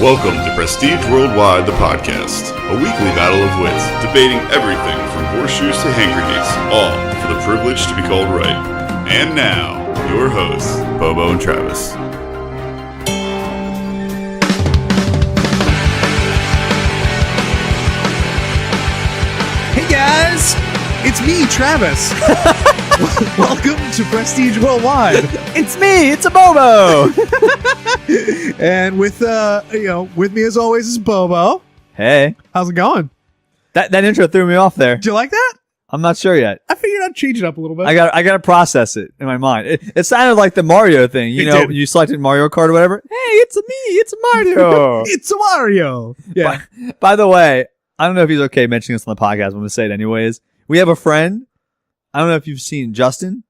Welcome to Prestige Worldwide, the podcast, a weekly battle of wits, debating everything from horseshoes to hand grenades, all for the privilege to be called right. And now, your hosts, Bobo and Travis. Hey guys, it's me, Travis. Welcome to Prestige Worldwide. It's me, it's a Bobo. And with me as always is Bobo. Hey, How's it going? that intro threw me off there. Do you like that? I'm not sure yet. I figured I'd change it up a little bit. I got to process it in my mind. It sounded like the Mario thing. You know, you selected Mario Kart or whatever. Hey, it's me, it's Mario. It's a Mario. Yeah. By the way, I don't know if he's okay mentioning this on the podcast. I'm going to say it anyways. We have a friend. I don't know if you've seen Justin.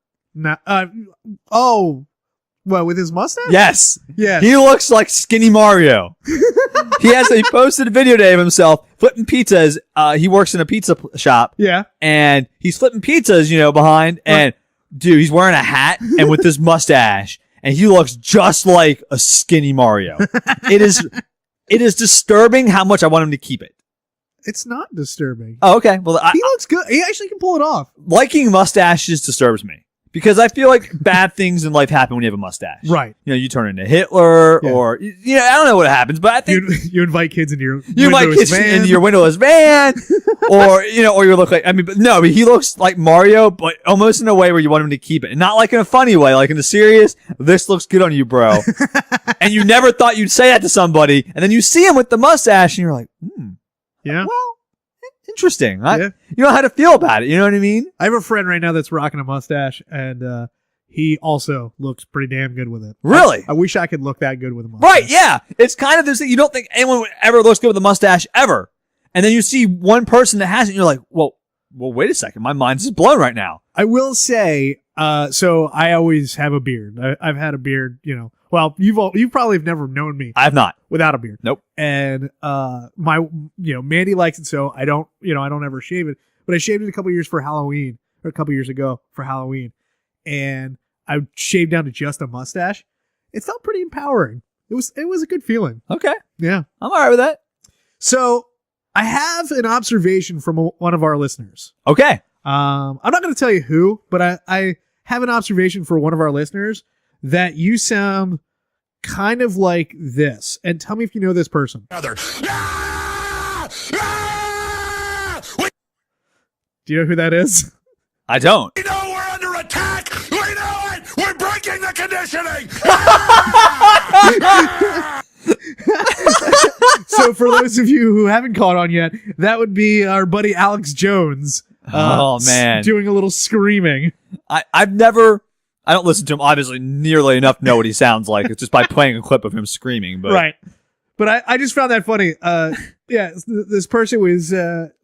What, with his mustache? Yes. Yes. He looks like skinny Mario. He posted a video today of himself flipping pizzas. He works in a pizza shop. Yeah. And he's flipping pizzas, behind. And dude, he's wearing a hat and with this mustache, and he looks just like a skinny Mario. It is disturbing how much I want him to keep it. It's not disturbing. Oh, okay. Well, He looks good. He actually can pull it off. liking mustaches disturbs me because I feel like bad things in life happen when you have a mustache. Right. You turn into Hitler, or I don't know what happens, but I think You invite kids into your windowless van, or you look like, but he looks like Mario, but almost in a way where you want him to keep it, and not like in a funny way, like in a serious, this looks good on you, bro. And you never thought you'd say that to somebody, and then you see him with the mustache, and you're like, Yeah. well, interesting. Yeah. You know how to feel about it. You know what I mean? I have a friend right now that's rocking a mustache, and he also looks pretty damn good with it. Really? I wish I could look that good with a mustache. Right, yeah. It's kind of this thing. You don't think anyone ever looks good with a mustache ever. And then you see one person that has it, and you're like, well, wait a second. My mind's just blown right now. I will say, so I always have a beard. I've had a beard, Well, you probably have never known me I have not. without a beard. Nope. And Mandy likes it, so I don't ever shave it. But I shaved it a couple years ago for Halloween, and I shaved down to just a mustache. It felt pretty empowering. It was a good feeling. Okay. Yeah. I'm all right with that. So I have an observation from one of our listeners. Okay. I'm not going to tell you who, but I have an observation for one of our listeners that you sound kind of like this. And tell me if you know this person. Do you know who that is? I don't. We know we're under attack. We know it. We're breaking the conditioning. So for those of you who haven't caught on yet, that would be our buddy Alex Jones. Oh, man. Doing a little screaming. I don't listen to him obviously nearly enough to know what he sounds like. It's just by playing a clip of him screaming. But Right. But I just found that funny. This person was,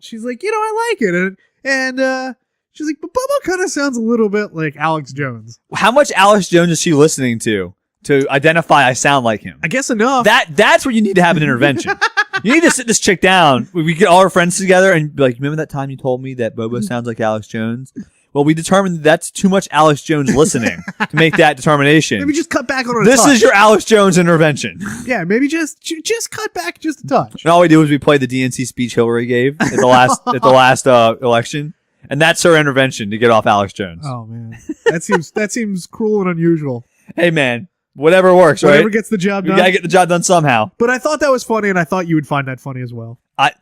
she's like, I like it. And she's like, but Bubba kind of sounds a little bit like Alex Jones. how much Alex Jones is she listening to identify I sound like him? I guess enough. That's where you need to have an intervention. You need to sit this chick down. We get all our friends together and be like, remember that time you told me that Bobo sounds like Alex Jones? Well, we determined that's too much Alex Jones listening to make that determination. Maybe just cut back on a This touch. is your Alex Jones intervention. Yeah, maybe just cut back just a touch. And all we do is we play the DNC speech Hillary gave at the last election, and that's her intervention to get off Alex Jones. Oh man, that seems cruel and unusual. Hey man, whatever works, right? Whatever gets the job You done. gotta get the job done somehow. But I thought that was funny, and I thought you would find that funny as well. I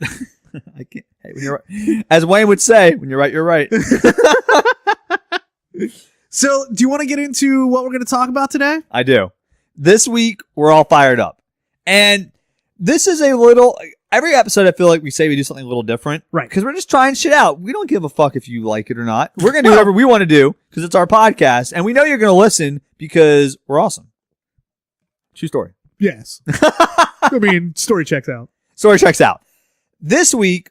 can't. Hey, when you're right, as Wayne would say, when you're right, you're right. So, do you want to get into what we're going to talk about today? I do. This week, we're all fired up. And this is every episode I feel like we say we do something a little different. Right. Because we're just trying shit out. We don't give a fuck if you like it or not. We're going to do whatever we want to do because it's our podcast. And we know you're going to listen because we're awesome. True story. Yes. Story checks out. Story checks out. This week,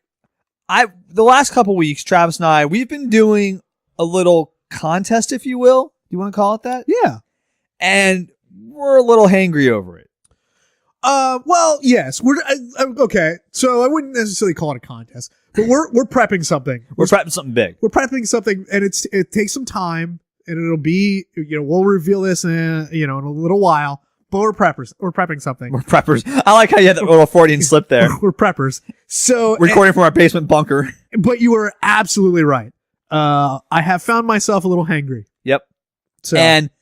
the last couple weeks, Travis and I, we've been doing a little contest, if you will. You want to call it that? Yeah. And we're a little hangry over it. Well, yes. We're okay. So I wouldn't necessarily call it a contest, but we're prepping something. We're prepping something big. We're prepping something, and it takes some time, and it'll be we'll reveal this in a little while. But we're preppers. We're prepping something. We're preppers. I like how you had that little Freudian slip there. We're preppers. So Recording from our basement bunker. But you were absolutely right. I have found myself a little hangry. Yep. So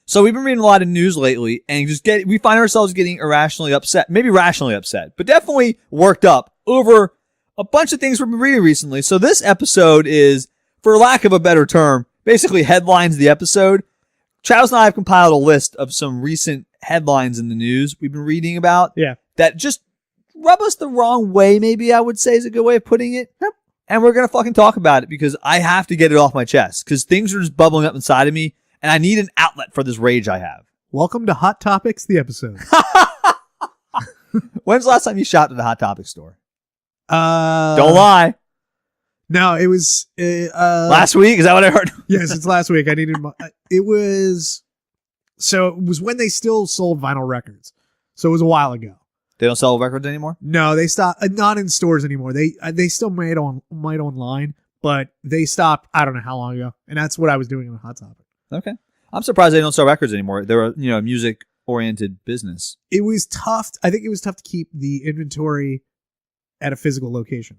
So we've been reading a lot of news lately, and we find ourselves getting irrationally upset, maybe rationally upset, but definitely worked up over a bunch of things we've been reading recently. So this episode is, for lack of a better term, basically headlines the episode. Travis and I have compiled a list of some recent headlines in the news we've been reading about that just rub us the wrong way, maybe I would say is a good way of putting it. Yep. And we're going to fucking talk about it because I have to get it off my chest because things are just bubbling up inside of me and I need an outlet for this rage I have. Welcome to Hot Topics, the episode. When's the last time you shopped at a Hot Topic store? Don't lie. No, it was Last week? Is that what I heard? Yes, it's last week. I needed it was when they still sold vinyl records. So it was a while ago. They don't sell records anymore? No, they stopped. Not in stores anymore. They still might online, but they stopped. I don't know how long ago, and that's what I was doing on Hot Topic. Okay, I'm surprised they don't sell records anymore. They're a music oriented business. It was tough. I think it was tough to keep the inventory at a physical location,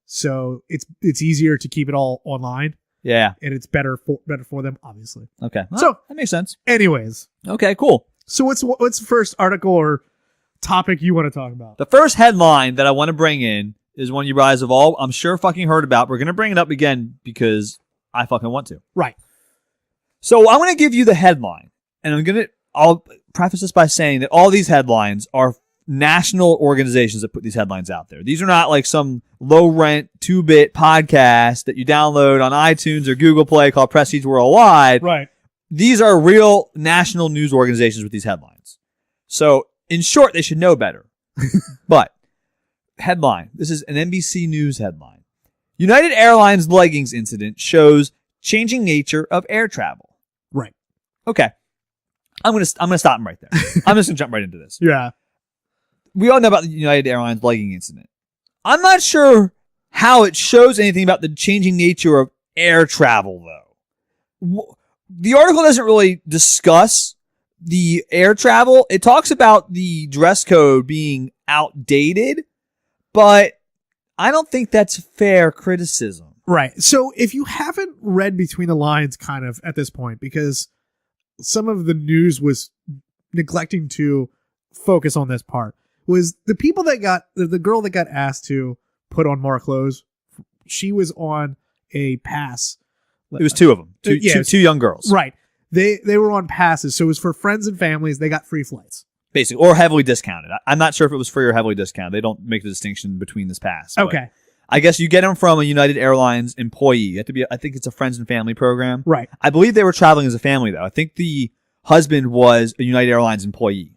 so it's easier to keep it all online. Yeah, and it's better for them, obviously. Okay, well, so that makes sense. Anyways, okay, cool. So what's the first article or topic you want to talk about? The first headline that I want to bring in is one you guys have all, I'm sure, fucking heard about. We're going to bring it up again because I fucking want to. Right. So I'm going to give you the headline, and I'll preface this by saying that all these headlines are national organizations that put these headlines out there. These are not like some low-rent, 2-bit podcast that you download on iTunes or Google Play called Prestige Worldwide. Right. These are real national news organizations with these headlines. So, in short, they should know better. But, headline. This is an NBC News headline. United Airlines leggings incident shows changing nature of air travel. Right. Okay. I'm gonna stop him right there. I'm just gonna jump right into this. Yeah. We all know about the United Airlines legging incident. I'm not sure how it shows anything about the changing nature of air travel, though. The article doesn't really discuss the air travel. It talks about the dress code being outdated, but I don't think that's fair criticism. Right. So if you haven't read between the lines kind of at this point, because some of the news was neglecting to focus on this part, was the people that the girl that got asked to put on more clothes, she was on a pass. It was two of them. Two young girls. Right. They were on passes. So it was for friends and families. They got free flights. Basically, or heavily discounted. I'm not sure if it was free or heavily discounted. They don't make the distinction between this pass. Okay. I guess you get them from a United Airlines employee. You have to be, I think it's a friends and family program. Right. I believe they were traveling as a family, though. I think the husband was a United Airlines employee.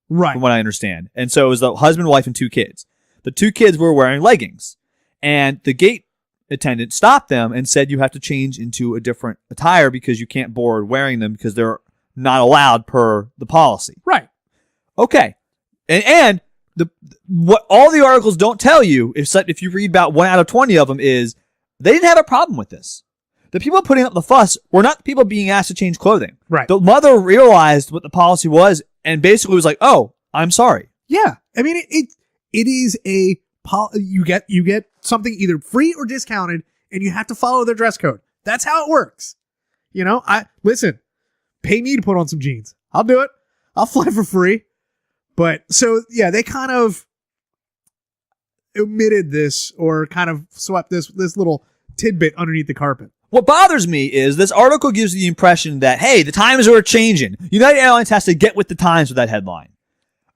Right. From what I understand. And so it was the husband, wife, and 2 kids. The 2 kids were wearing leggings. And the gate attendant stopped them and said you have to change into a different attire because you can't board wearing them because they're not allowed per the policy. Right. Okay. And what all the articles don't tell you, if you read about 1 out of 20 of them, is they didn't have a problem with this. The people putting up the fuss were not the people being asked to change clothing. Right. The mother realized what the policy was and basically was like, "Oh, I'm sorry." Yeah. I mean, it is you get something either free or discounted, and you have to follow their dress code. That's how it works. You know, listen, pay me to put on some jeans. I'll do it. I'll fly for free. But so yeah, they kind of omitted this or kind of swept this little tidbit underneath the carpet. What bothers me is this article gives the impression that, hey, the times are changing. United Airlines has to get with the times with that headline.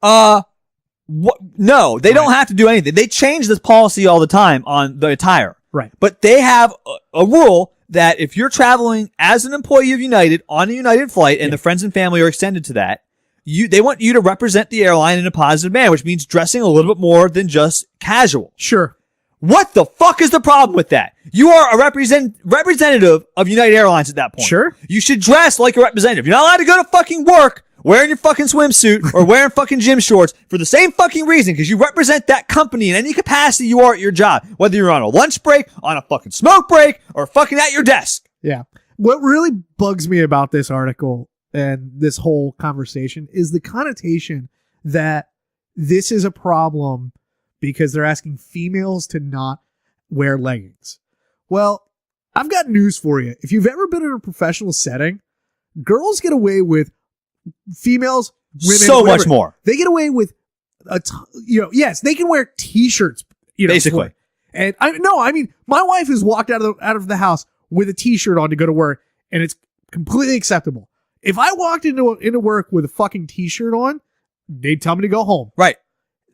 No, they don't have to do anything. They change this policy all the time on the attire. Right. But they have a rule that if you're traveling as an employee of United on a United flight and the friends and family are extended to that, they want you to represent the airline in a positive manner, which means dressing a little bit more than just casual. Sure. What the fuck is the problem with that? You are a representative of United Airlines at that point. Sure. You should dress like a representative. You're not allowed to go to fucking work wearing your fucking swimsuit or wearing fucking gym shorts for the same fucking reason, because you represent that company in any capacity you are at your job, whether you're on a lunch break, on a fucking smoke break, or fucking at your desk. Yeah. What really bugs me about this article and this whole conversation is the connotation that this is a problem because they're asking females to not wear leggings. Well, I've got news for you. If you've ever been in a professional setting, girls get away with females, women, so whatever. much more. They get away with yes, they can wear t-shirts, Basically. And I mean, my wife has walked out of the house with a t-shirt on to go to work, and it's completely acceptable. If I walked into work with a fucking t-shirt on, they'd tell me to go home. Right.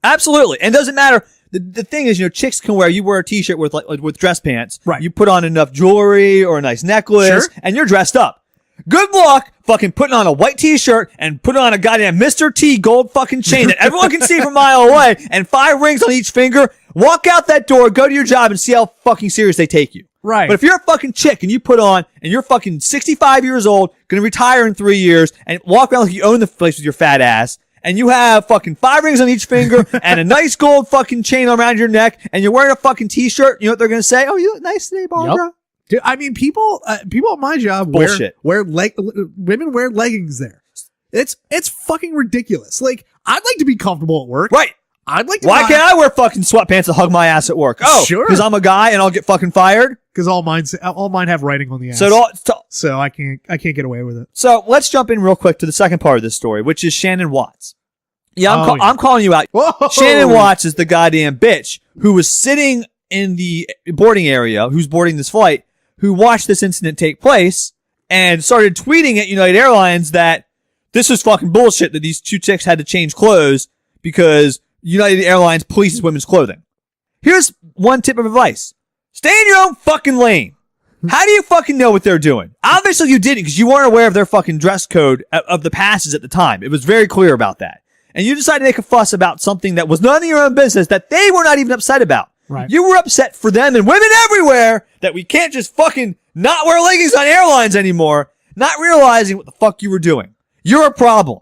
Absolutely. And it doesn't matter. The thing is, chicks can you wear a t-shirt with with dress pants. Right. You put on enough jewelry or a nice necklace, Sure. and you're dressed up. Good luck fucking putting on a white t-shirt and putting on a goddamn Mr. T gold fucking chain that everyone can see from a mile away and 5 rings on each finger. Walk out that door, go to your job, and see how fucking serious they take you. Right. But if you're a fucking chick and you put on, and you're fucking 65 years old, gonna retire in 3 years, and walk around like you own the place with your fat ass, and you have fucking 5 rings on each finger and a nice gold fucking chain around your neck, and you're wearing a fucking t-shirt, you know what they're gonna say? Oh, you look nice today, Barbara. Yep. Dude, I mean, people at my job Bullshit. women wear leggings there. It's fucking ridiculous. Like, I'd like to be comfortable at work. Right. I'd like to. Why can't I wear fucking sweatpants to hug my ass at work? Oh, Sure. because I'm a guy and I'll get fucking fired. Because all mine have writing on the ass. So I can't get away with it. So let's jump in real quick to the second part of this story, which is Shannon Watts. Yeah, Oh, yeah. I'm calling you out. Whoa. Shannon Watts is the goddamn bitch who was sitting in the boarding area, who's boarding this flight, who watched this incident take place and started tweeting at United Airlines that this was fucking bullshit, that these 2 chicks had to change clothes because United Airlines polices women's clothing. Here's one tip of advice. Stay in your own fucking lane. How do you fucking know what they're doing? Obviously you didn't, because you weren't aware of their fucking dress code of the passes at the time. It was very clear about that. And you decided to make a fuss about something that was none of your own business that they were not even upset about. Right. You were upset for them and women everywhere that we can't just fucking not wear leggings on airlines anymore, not realizing what the fuck you were doing. You're a problem.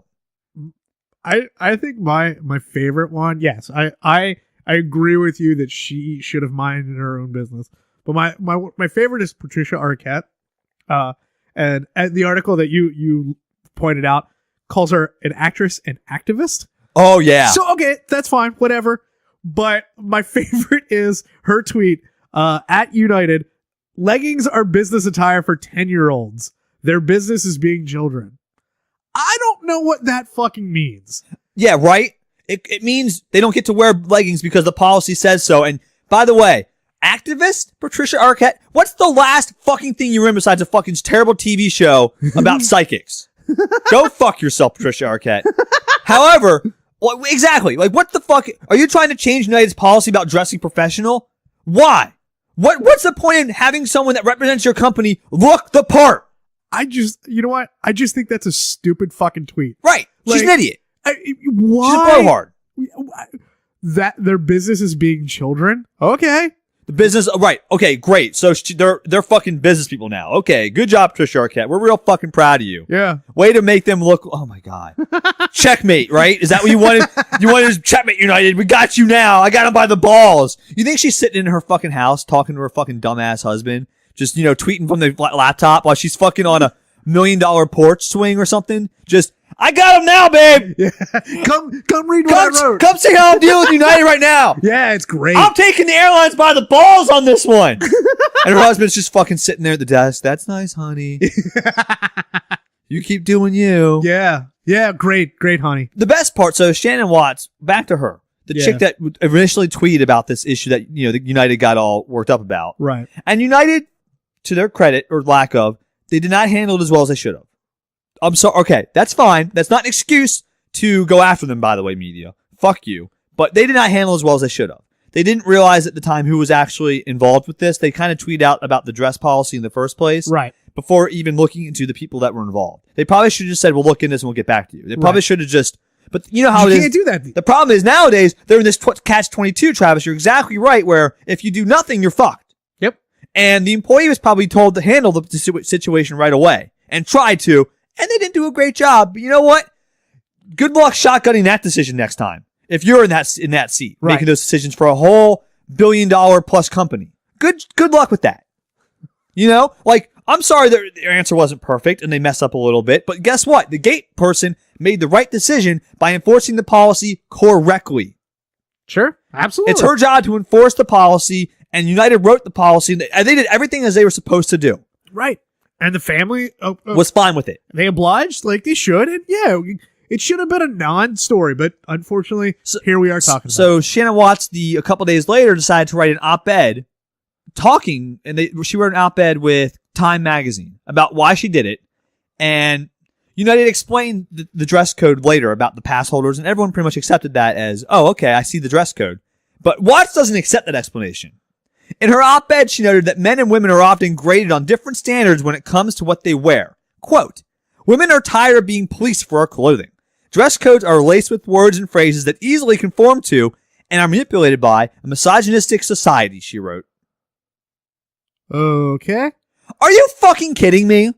I think my favorite one, yes, I agree with you that she should have minded her own business. But my favorite is Patricia Arquette. And the article that you pointed out calls her an actress and activist. Oh, yeah. So, okay, that's fine, whatever. But my favorite is her tweet at United, leggings are business attire for 10-year-olds. Their business is being children. I don't know what that fucking means. Yeah, right? It means they don't get to wear leggings because the policy says so. And by the way, activist Patricia Arquette, what's the last fucking thing you were in besides a fucking terrible TV show about psychics? Go fuck yourself, Patricia Arquette. However, exactly. Like, what the fuck? Are you trying to change United's policy about dressing professional? Why? What's the point in having someone that represents your company look the part? You know what? I just think that's a stupid fucking tweet. Right. She's Like, an idiot. Why? She's a blowhard. That their business is being children? Okay. The business, right. Okay, great. So they're fucking business people now. Okay, good job, Patricia Arquette. We're real fucking proud of you. Yeah. Way to make them look, oh my God. Checkmate, right? Is that what you wanted? You wanted to checkmate United. We got you now. I got him by the balls. You think she's sitting in her fucking house talking to her fucking dumbass husband? Just, tweeting from the laptop while she's fucking on a $1 million porch swing or something? Just, I got him now, babe. Yeah. Come read what I wrote. Come see how I'm dealing with United right now. Yeah, it's great. I'm taking the airlines by the balls on this one. And her husband's just fucking sitting there at the desk. That's nice, honey. You keep doing you. Yeah. Yeah, great, honey. The best part, so Shannon Watts, back to her. The chick that initially tweeted about this issue that, that United got all worked up about. Right. And United, to their credit, or lack of, they did not handle it as well as they should have. I'm sorry. Okay, that's fine. That's not an excuse to go after them, by the way, media. Fuck you. But they did not handle it as well as they should have. They didn't realize at the time who was actually involved with this. They kind of tweeted out about the dress policy in the first place. Right. Before even looking into the people that were involved. They probably should have just said, we'll look into this and we'll get back to you. They probably should have just, but you know how it is. You can't do that. The problem is nowadays, they're in this catch-22, Travis. You're exactly right, where if you do nothing, you're fucked. Yep. And the employee was probably told to handle the situation right away and tried to, and they didn't do a great job. But you know what? Good luck shotgunning that decision next time. If you're in that seat, making those decisions for a whole $1 billion+ company. Good luck with that. Like, I'm sorry their answer wasn't perfect and they messed up a little bit, but guess what? The gate person made the right decision by enforcing the policy correctly. Sure. Absolutely. It's her job to enforce the policy, and United wrote the policy, and they did everything as they were supposed to do. Right. And the family Was fine with it. they obliged like they should. And yeah, it should have been a non-story, but unfortunately, here we are talking about it. So Shannon Watts, a couple days later, decided to write an op-ed talking, and she wrote an op-ed with Time Magazine about why she did it. And United explained the dress code later about the pass holders, and everyone pretty much accepted that as, oh, okay, I see the dress code. But Watts doesn't accept that explanation. In her op-ed, she noted that men and women are often graded on different standards when it comes to what they wear. Quote, women are tired of being policed for our clothing. Dress codes are laced with words and phrases that easily conform to and are manipulated by a misogynistic society, she wrote. Okay. Are you fucking kidding me?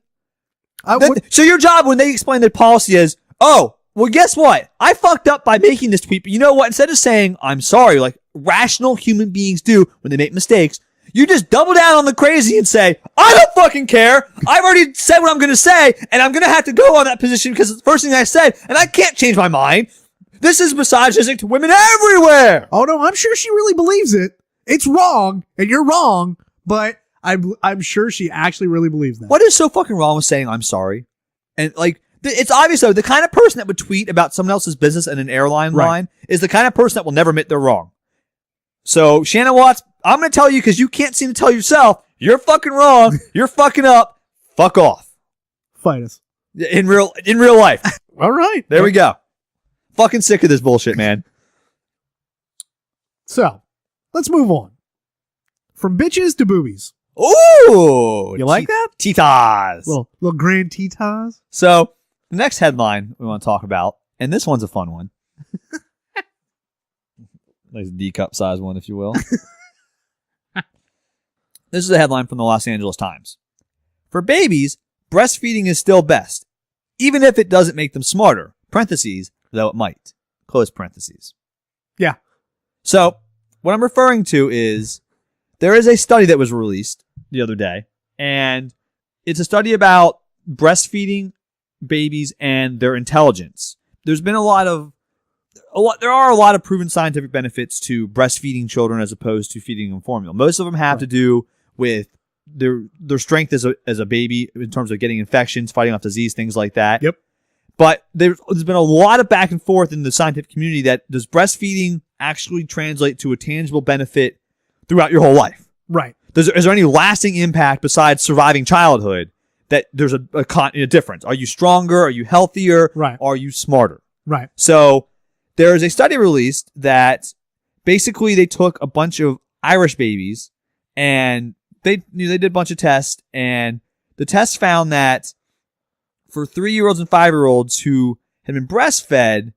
So your job when they explain the policy is, oh, well, guess what? I fucked up by making this tweet, but you know what? Instead of saying, I'm sorry, like rational human beings do when they make mistakes, you just double down on the crazy and say, I don't fucking care. I've already said what I'm going to say, and I'm going to have to go on that position because it's the first thing I said, and I can't change my mind. This is misogynistic to women everywhere. Oh, no, I'm sure she really believes it. It's wrong, and you're wrong, but I'm sure she actually really believes that. What is so fucking wrong with saying I'm sorry? And like, it's obvious though, the kind of person that would tweet about someone else's business in an airline line is the kind of person that will never admit they're wrong. So Shannon Watts, I'm going to tell you because you can't seem to tell yourself, you're fucking wrong. You're fucking up. Fuck off. Fight us. In real life. All right. There we go. Fucking sick of this bullshit, man. So, let's move on. From bitches to boobies. Ooh. You like that? Titas. Little grand titas. So, the next headline we want to talk about, and this one's a fun one. Nice D-cup size one, if you will. This is a headline from the Los Angeles Times. For babies, breastfeeding is still best, even if it doesn't make them smarter. Parentheses, though it might. Close parentheses. Yeah. So, what I'm referring to is there is a study that was released the other day, and it's a study about breastfeeding babies and their intelligence. There's been there are a lot of proven scientific benefits to breastfeeding children as opposed to feeding them formula. Most of them have to do with their strength as a baby in terms of getting infections, fighting off disease, things like that. Yep. But there's been a lot of back and forth in the scientific community that does breastfeeding actually translate to a tangible benefit throughout your whole life? Right. Is there any lasting impact besides surviving childhood that there's a difference? Are you stronger? Are you healthier? Right. Are you smarter? Right. So there is a study released that basically they took a bunch of Irish babies and they did a bunch of tests, and the tests found that for 3-year-olds and 5-year-olds who had been breastfed,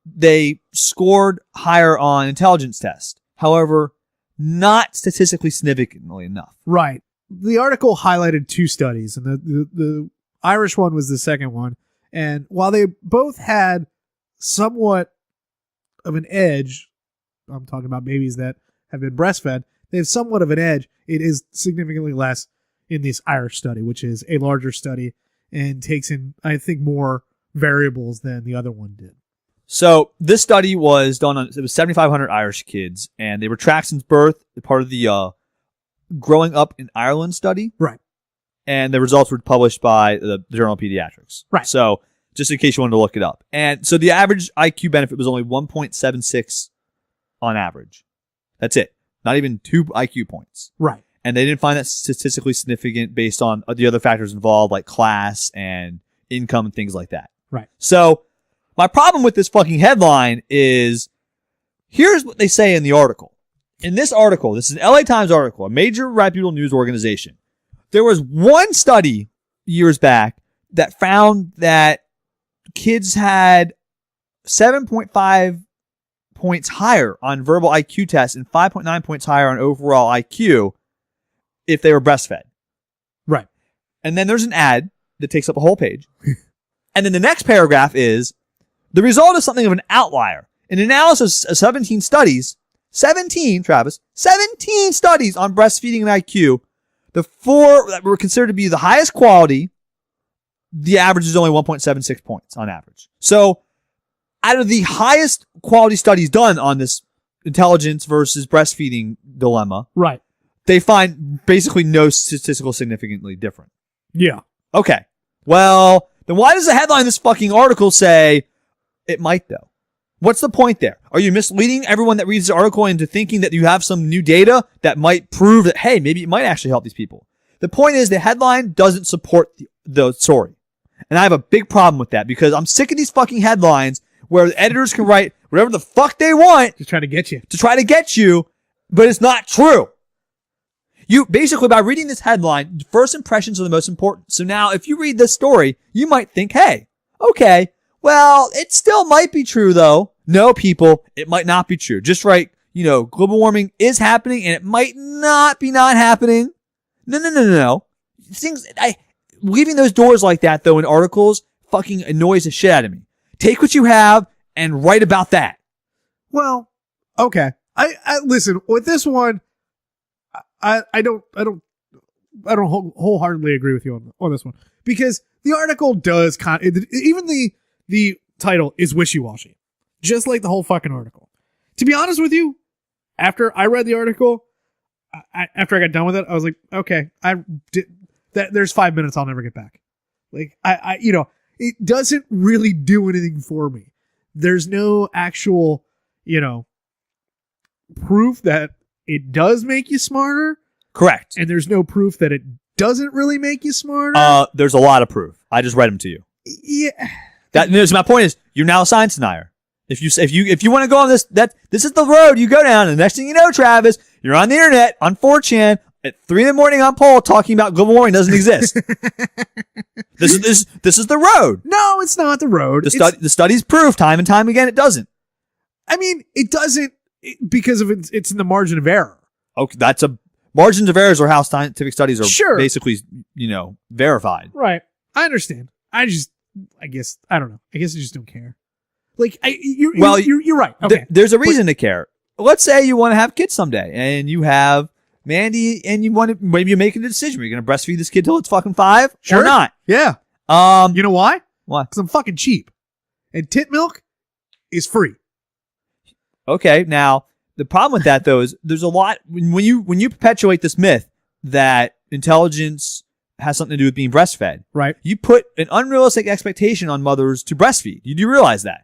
they scored higher on intelligence tests. However, not statistically significantly enough. Right. The article highlighted 2 studies, and the Irish one was the second one. And while they both had somewhat of an edge, I'm talking about babies that have been breastfed, they have somewhat of an edge. It is significantly less in this Irish study, which is a larger study and takes in, I think, more variables than the other one did. So this study was done on, it was 7,500 Irish kids, and they were tracked since birth, part of the Growing Up in Ireland study. Right. And the results were published by the Journal of Pediatrics. Right. So just in case you wanted to look it up. And so the average IQ benefit was only 1.76 on average. That's it. Not even 2 IQ points. Right. And they didn't find that statistically significant based on the other factors involved, like class and income and things like that. Right. So my problem with this fucking headline is, here's what they say in the article. In this article, this is an LA Times article, a major reputable news organization. There was one study years back that found that kids had 7.5 points higher on verbal IQ tests and 5.9 points higher on overall IQ if they were breastfed. Right. And then there's an ad that takes up a whole page. And then the next paragraph is, the result is something of an outlier. An analysis of 17 studies, 17 studies on breastfeeding and IQ, The 4 that were considered to be the highest quality, the average is only 1.76 points on average. So out of the highest quality studies done on this intelligence versus breastfeeding dilemma, Right. they find basically no statistical significantly different. Yeah. Okay. Well, then why does the headline of this fucking article say it might though? What's the point there? Are you misleading everyone that reads the article into thinking that you have some new data that might prove that, hey, maybe it might actually help these people? The point is the headline doesn't support the story. And I have a big problem with that because I'm sick of these fucking headlines where the editors can write whatever the fuck they want Just trying to get you. to try to get you, but it's not true. You basically, by reading this headline, first impressions are the most important. So now if you read this story, you might think, hey, okay, well, it still might be true though. No, people, it might not be true. Just right, global warming is happening and it might not be not happening. No. Leaving those doors like that though in articles fucking annoys the shit out of me. Take what you have and write about that. Well, okay. I listen with this one. I don't wholeheartedly agree with you on this one because the article does even the title is wishy-washy, just like the whole fucking article. To be honest with you, after I read the article, after I got done with it, I was like, okay, there's 5 minutes I'll never get back. Like it doesn't really do anything for me. There's no actual, proof that it does make you smarter. Correct. And there's no proof that it doesn't really make you smarter. There's a lot of proof. I just read them to you. Yeah. My point is, you're now a science denier. If you want to go on this is the road you go down, and the next thing you know, Travis, you're on the internet on 4chan at 3 a.m. on poll talking about global warming doesn't exist. This is the road. No, it's not the road. The studies prove time and time again it doesn't. I mean, it doesn't because of it's in the margin of error. Okay, margins of errors are how scientific studies are basically, verified. Right. I understand. I guess I don't know. I guess I just don't care. Like, you're right. Okay. There's a reason to care. Let's say you want to have kids someday, and you have Mandy, and maybe you're making a decision. Are you going to breastfeed this kid till it's fucking 5 or not? Yeah. You know why? Why? Because I'm fucking cheap, and tit milk is free. Okay. Now the problem with that though is there's a lot when you perpetuate this myth that intelligence has something to do with being breastfed. Right. You put an unrealistic expectation on mothers to breastfeed. You do realize that.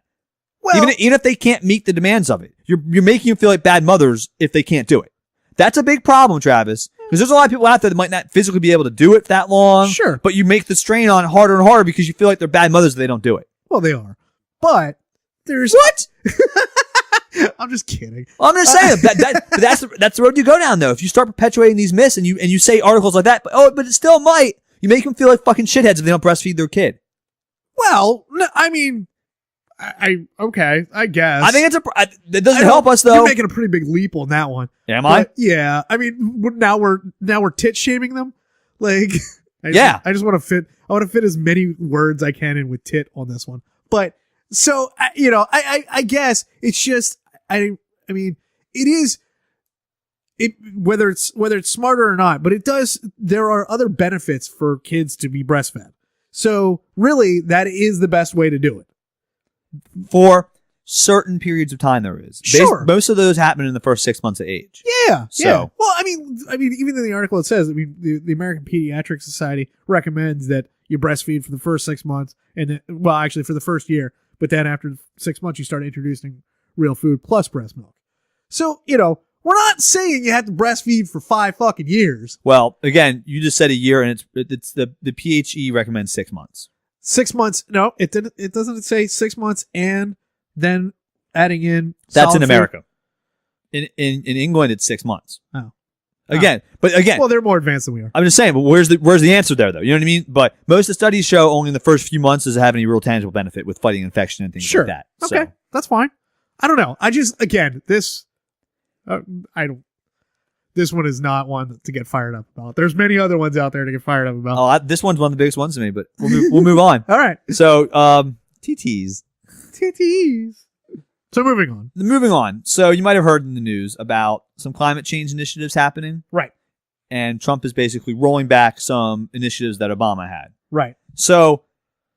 Well, Even if they can't meet the demands of it, you're making them feel like bad mothers if they can't do it. That's a big problem, Travis, because there's a lot of people out there that might not physically be able to do it that long. Sure. But you make the strain on harder and harder because you feel like they're bad mothers if they don't do it. Well, they are. But there's what? I'm just kidding. Well, I'm just saying that's the road you go down though. If you start perpetuating these myths and you say articles like that, but it still might. You make them feel like fucking shitheads if they don't breastfeed their kid. Well, no, I mean, okay, I guess. I think it doesn't help us though. You're making a pretty big leap on that one. Am I? Yeah. I mean, now we're tit shaming them. Like, I just want to fit. I want to fit as many words I can in with tit on this one. But so I guess it's just I mean it is. Whether it's smarter or not, but there are other benefits for kids to be breastfed. So really, that is the best way to do it. For certain periods of time, there is. Sure. Most of those happen in the first 6 months of age. Yeah. So. Yeah. Well, I mean, even in the article it says, the American Pediatric Society recommends that you breastfeed for the first 6 months, and then, well, actually for the first year, but then after 6 months you start introducing real food plus breast milk. So we're not saying you have to breastfeed for 5 fucking years. Well, again, you just said a year, and it's the PHE recommends 6 months. 6 months? No, it didn't. It doesn't say 6 months, and then adding in. That's in America. In England, it's 6 months. Oh. Again. Well, they're more advanced than we are. I'm just saying, but where's the answer there, though? You know what I mean? But most of the studies show only in the first few months does it have any real tangible benefit with fighting infection and things like that. Okay, that's fine. I don't know. I just this. This one is not one to get fired up about. There's many other ones out there to get fired up about. Oh, this one's one of the biggest ones to me, but we'll move on. All right. So, TTs. So moving on. So you might have heard in the news about some climate change initiatives happening. Right. and Trump is basically rolling back some initiatives that Obama had. Right. So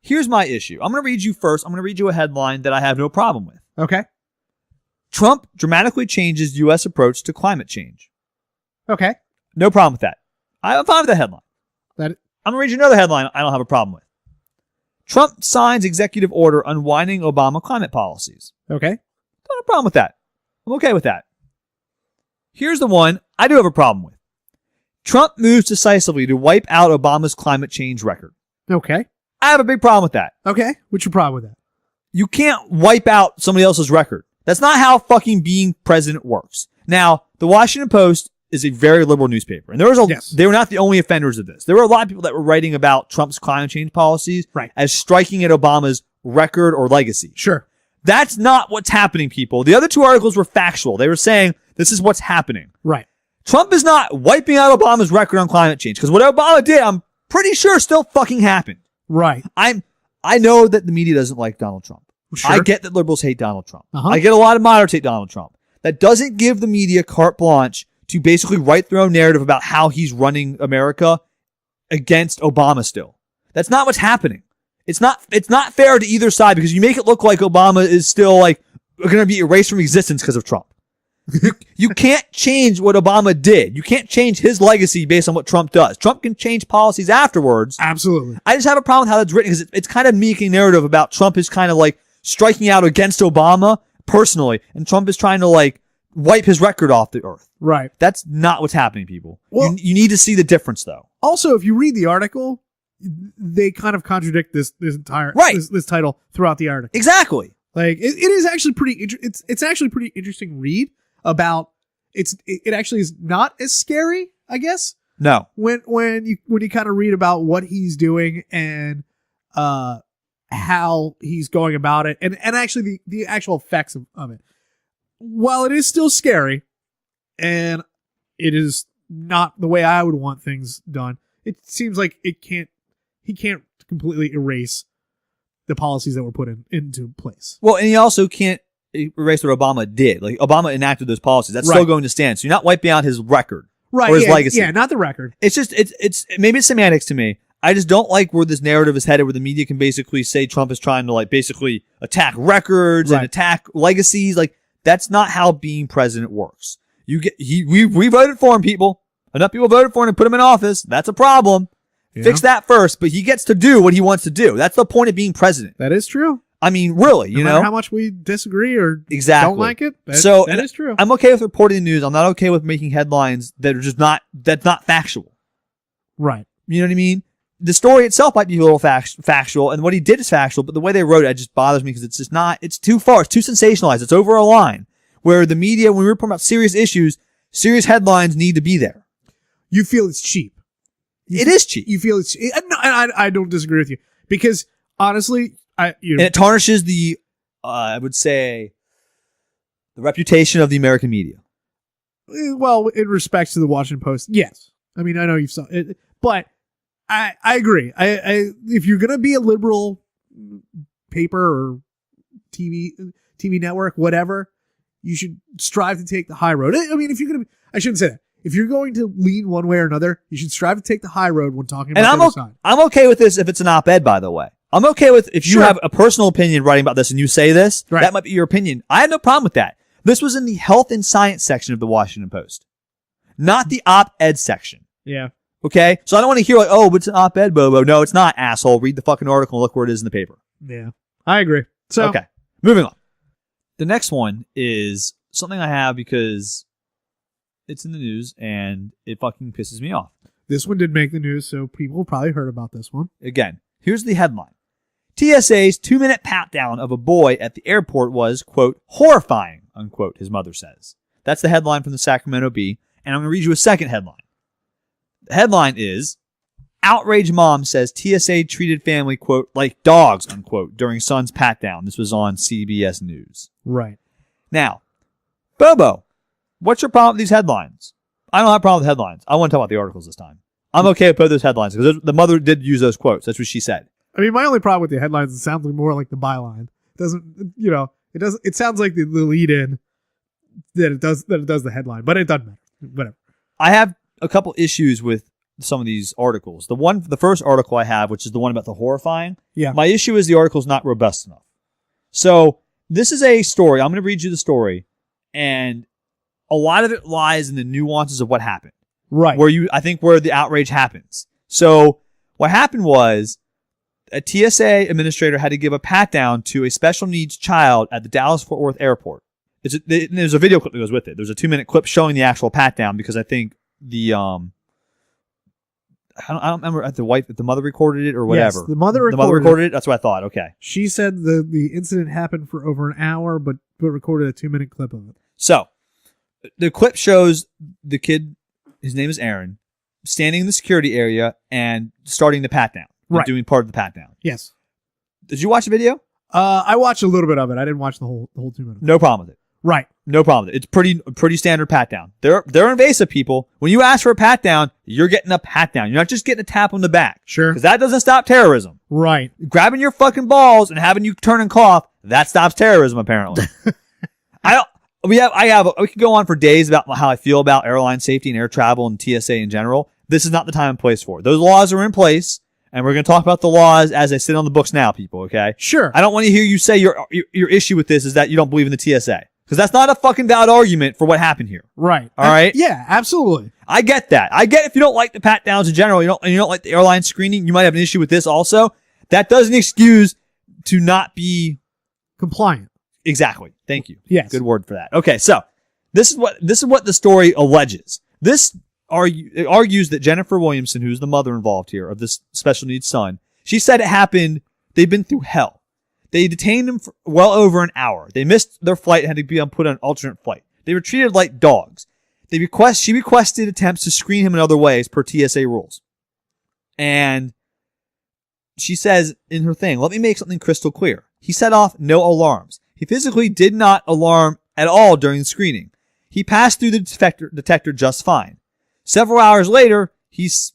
here's my issue. I'm going to read you first. I'm going to read you a headline that I have no problem with. Okay. Trump dramatically changes U.S. approach to climate change. Okay. No problem with that. I'm fine with the headline. That I'm going to read you another headline I don't have a problem with. Trump signs executive order unwinding Obama climate policies. okay. Don't have a problem with that. I'm okay with that. Here's the one I do have a problem with. Trump moves decisively to wipe out Obama's climate change record. Okay. I have a big problem with that. Okay. What's your problem with that? You can't wipe out somebody else's record. That's not how fucking being president works. Now, the Washington Post is a very liberal newspaper. And they were not the only offenders of this. There were a lot of people that were writing about Trump's climate change policies as striking at Obama's record or legacy. Sure. That's not what's happening, people. The other two articles were factual. They were saying this is what's happening. Right. Trump is not wiping out Obama's record on climate change because what Obama did, I'm pretty sure still fucking happened. Right. I know that the media doesn't like Donald Trump. Sure. I get that liberals hate Donald Trump. Uh-huh. I get a lot of moderates hate Donald Trump. That doesn't give the media carte blanche to basically write their own narrative about how he's running America against Obama still. That's not what's happening. It's not fair to either side because you make it look like Obama is still like going to be erased from existence because of Trump. You can't change what Obama did. You can't change his legacy based on what Trump does. Trump can change policies afterwards. Absolutely. I just have a problem with how that's written because it's kind of making narrative about Trump is kind of like striking out against Obama personally, and Trump is trying to like wipe his record off the earth. Right. That's not what's happening, people. Well, you need to see the difference, though. Also, if you read the article, they kind of contradict this entire this title throughout the article. Exactly. Like it is actually pretty. It's actually pretty interesting read about. It actually is not as scary, I guess. No. When you kind of read about what he's doing and how he's going about it, and actually the actual effects of it. While it is still scary, and it is not the way I would want things done, it seems like he can't completely erase the policies that were put into place. Well, and he also can't erase what Obama did. Like Obama enacted those policies. That's still going to stand. So you're not wiping out his record or his legacy. Yeah, not the record. It's just it's maybe it's semantics to me. I just don't like where this narrative is headed, where the media can basically say Trump is trying to like basically attack records and attack legacies. Like that's not how being president works. We voted for him, people. Enough people voted for him and put him in office. That's a problem. Yeah. Fix that first, but he gets to do what he wants to do. That's the point of being president. That is true. I mean, really, no matter how much we disagree or don't like it, that is true. I'm okay with reporting the news. I'm not okay with making headlines that are just that's not factual. Right. You know what I mean? The story itself might be a little factual, and what he did is factual, but the way they wrote it just bothers me because it's just not, it's too far. It's too sensationalized. It's over a line where the media, when we report about serious issues, serious headlines need to be there. You feel it's cheap. It is cheap. You feel it's cheap. I don't disagree with you because honestly, and it tarnishes the, I would say, the reputation of the American media. Well, in respects to the Washington Post, yes. I mean, I know you've saw it, but I agree. I if you're gonna be a liberal paper or TV network, whatever, you should strive to take the high road. I mean, if you're gonna, I shouldn't say that. If you're going to lean one way or another, you should strive to take the high road when talking about the other side. I'm okay with this if it's an op-ed, by the way. I'm okay with if you have a personal opinion writing about this and you say this, that might be your opinion. I have no problem with that. This was in the health and science section of the Washington Post, not the op-ed section. Yeah. Okay? So I don't want to hear like, oh, but it's an op-ed, Bobo. No, it's not, asshole. Read the fucking article and look where it is in the paper. Yeah. I agree. So okay. Moving on. The next one is something I have because it's in the news and it fucking pisses me off. This one did make the news, so people probably heard about this one. Again, here's the headline. TSA's 2-minute pat-down of a boy at the airport was, quote, horrifying, unquote, his mother says. That's the headline from the Sacramento Bee, and I'm going to read you a second headline. The headline is, outrage mom says TSA treated family, quote, like dogs, unquote, during son's pat-down. This was on CBS News. Right. Now, Bobo, what's your problem with these headlines? I don't have a problem with headlines. I want to talk about the articles this time. I'm okay with both those headlines because the mother did use those quotes. That's what she said. I mean, my only problem with the headlines is it sounds more like the byline. It doesn't, it sounds like the lead in that it does the headline, but it doesn't matter. Whatever. I have a couple issues with some of these articles. The first article I have, which is the one about the horrifying. Yeah. My issue is the article is not robust enough. So this is a story. I'm going to read you the story, and a lot of it lies in the nuances of what happened. Right. Where the outrage happens. So what happened was a TSA administrator had to give a pat down to a special needs child at the Dallas-Fort Worth airport. There's a video clip that goes with it. There's a 2-minute clip showing the actual pat down because I think I don't remember if the mother recorded it or whatever. Yes, the mother recorded it. That's what I thought. Okay. She said the incident happened for over an hour, but recorded a 2-minute clip of it. So the clip shows the kid, his name is Aaron, standing in the security area and starting the pat down. Right. Doing part of the pat down. Yes. Did you watch the video? I watched a little bit of it. I didn't watch the whole 2 minutes. No problem with it. Right. No problem. It's pretty standard pat down. They're invasive people. When you ask for a pat down, you're getting a pat down. You're not just getting a tap on the back. Sure. Because that doesn't stop terrorism. Right. Grabbing your fucking balls and having you turn and cough, that stops terrorism apparently. We could go on for days about how I feel about airline safety and air travel and TSA in general. This is not the time and place for it. Those laws are in place, and we're going to talk about the laws as they sit on the books now, people, okay? Sure. I don't want to hear you say your issue with this is that you don't believe in the TSA. Because that's not a fucking valid argument for what happened here. Right. All right? Yeah, absolutely. I get that. I get if you don't like the pat downs in general, you don't like the airline screening, you might have an issue with this also. That doesn't excuse to not be compliant. Exactly. Thank you. Yes. Good word for that. Okay, so this is what the story alleges. It argues that Jennifer Williamson, who's the mother involved here of this special needs son, she said it happened. They've been through hell. They detained him for well over an hour. They missed their flight and had to be put on an alternate flight. They were treated like dogs. She requested attempts to screen him in other ways per TSA rules. And she says in her thing, let me make something crystal clear. He set off no alarms. He physically did not alarm at all during the screening. He passed through the detector just fine. Several hours later, he's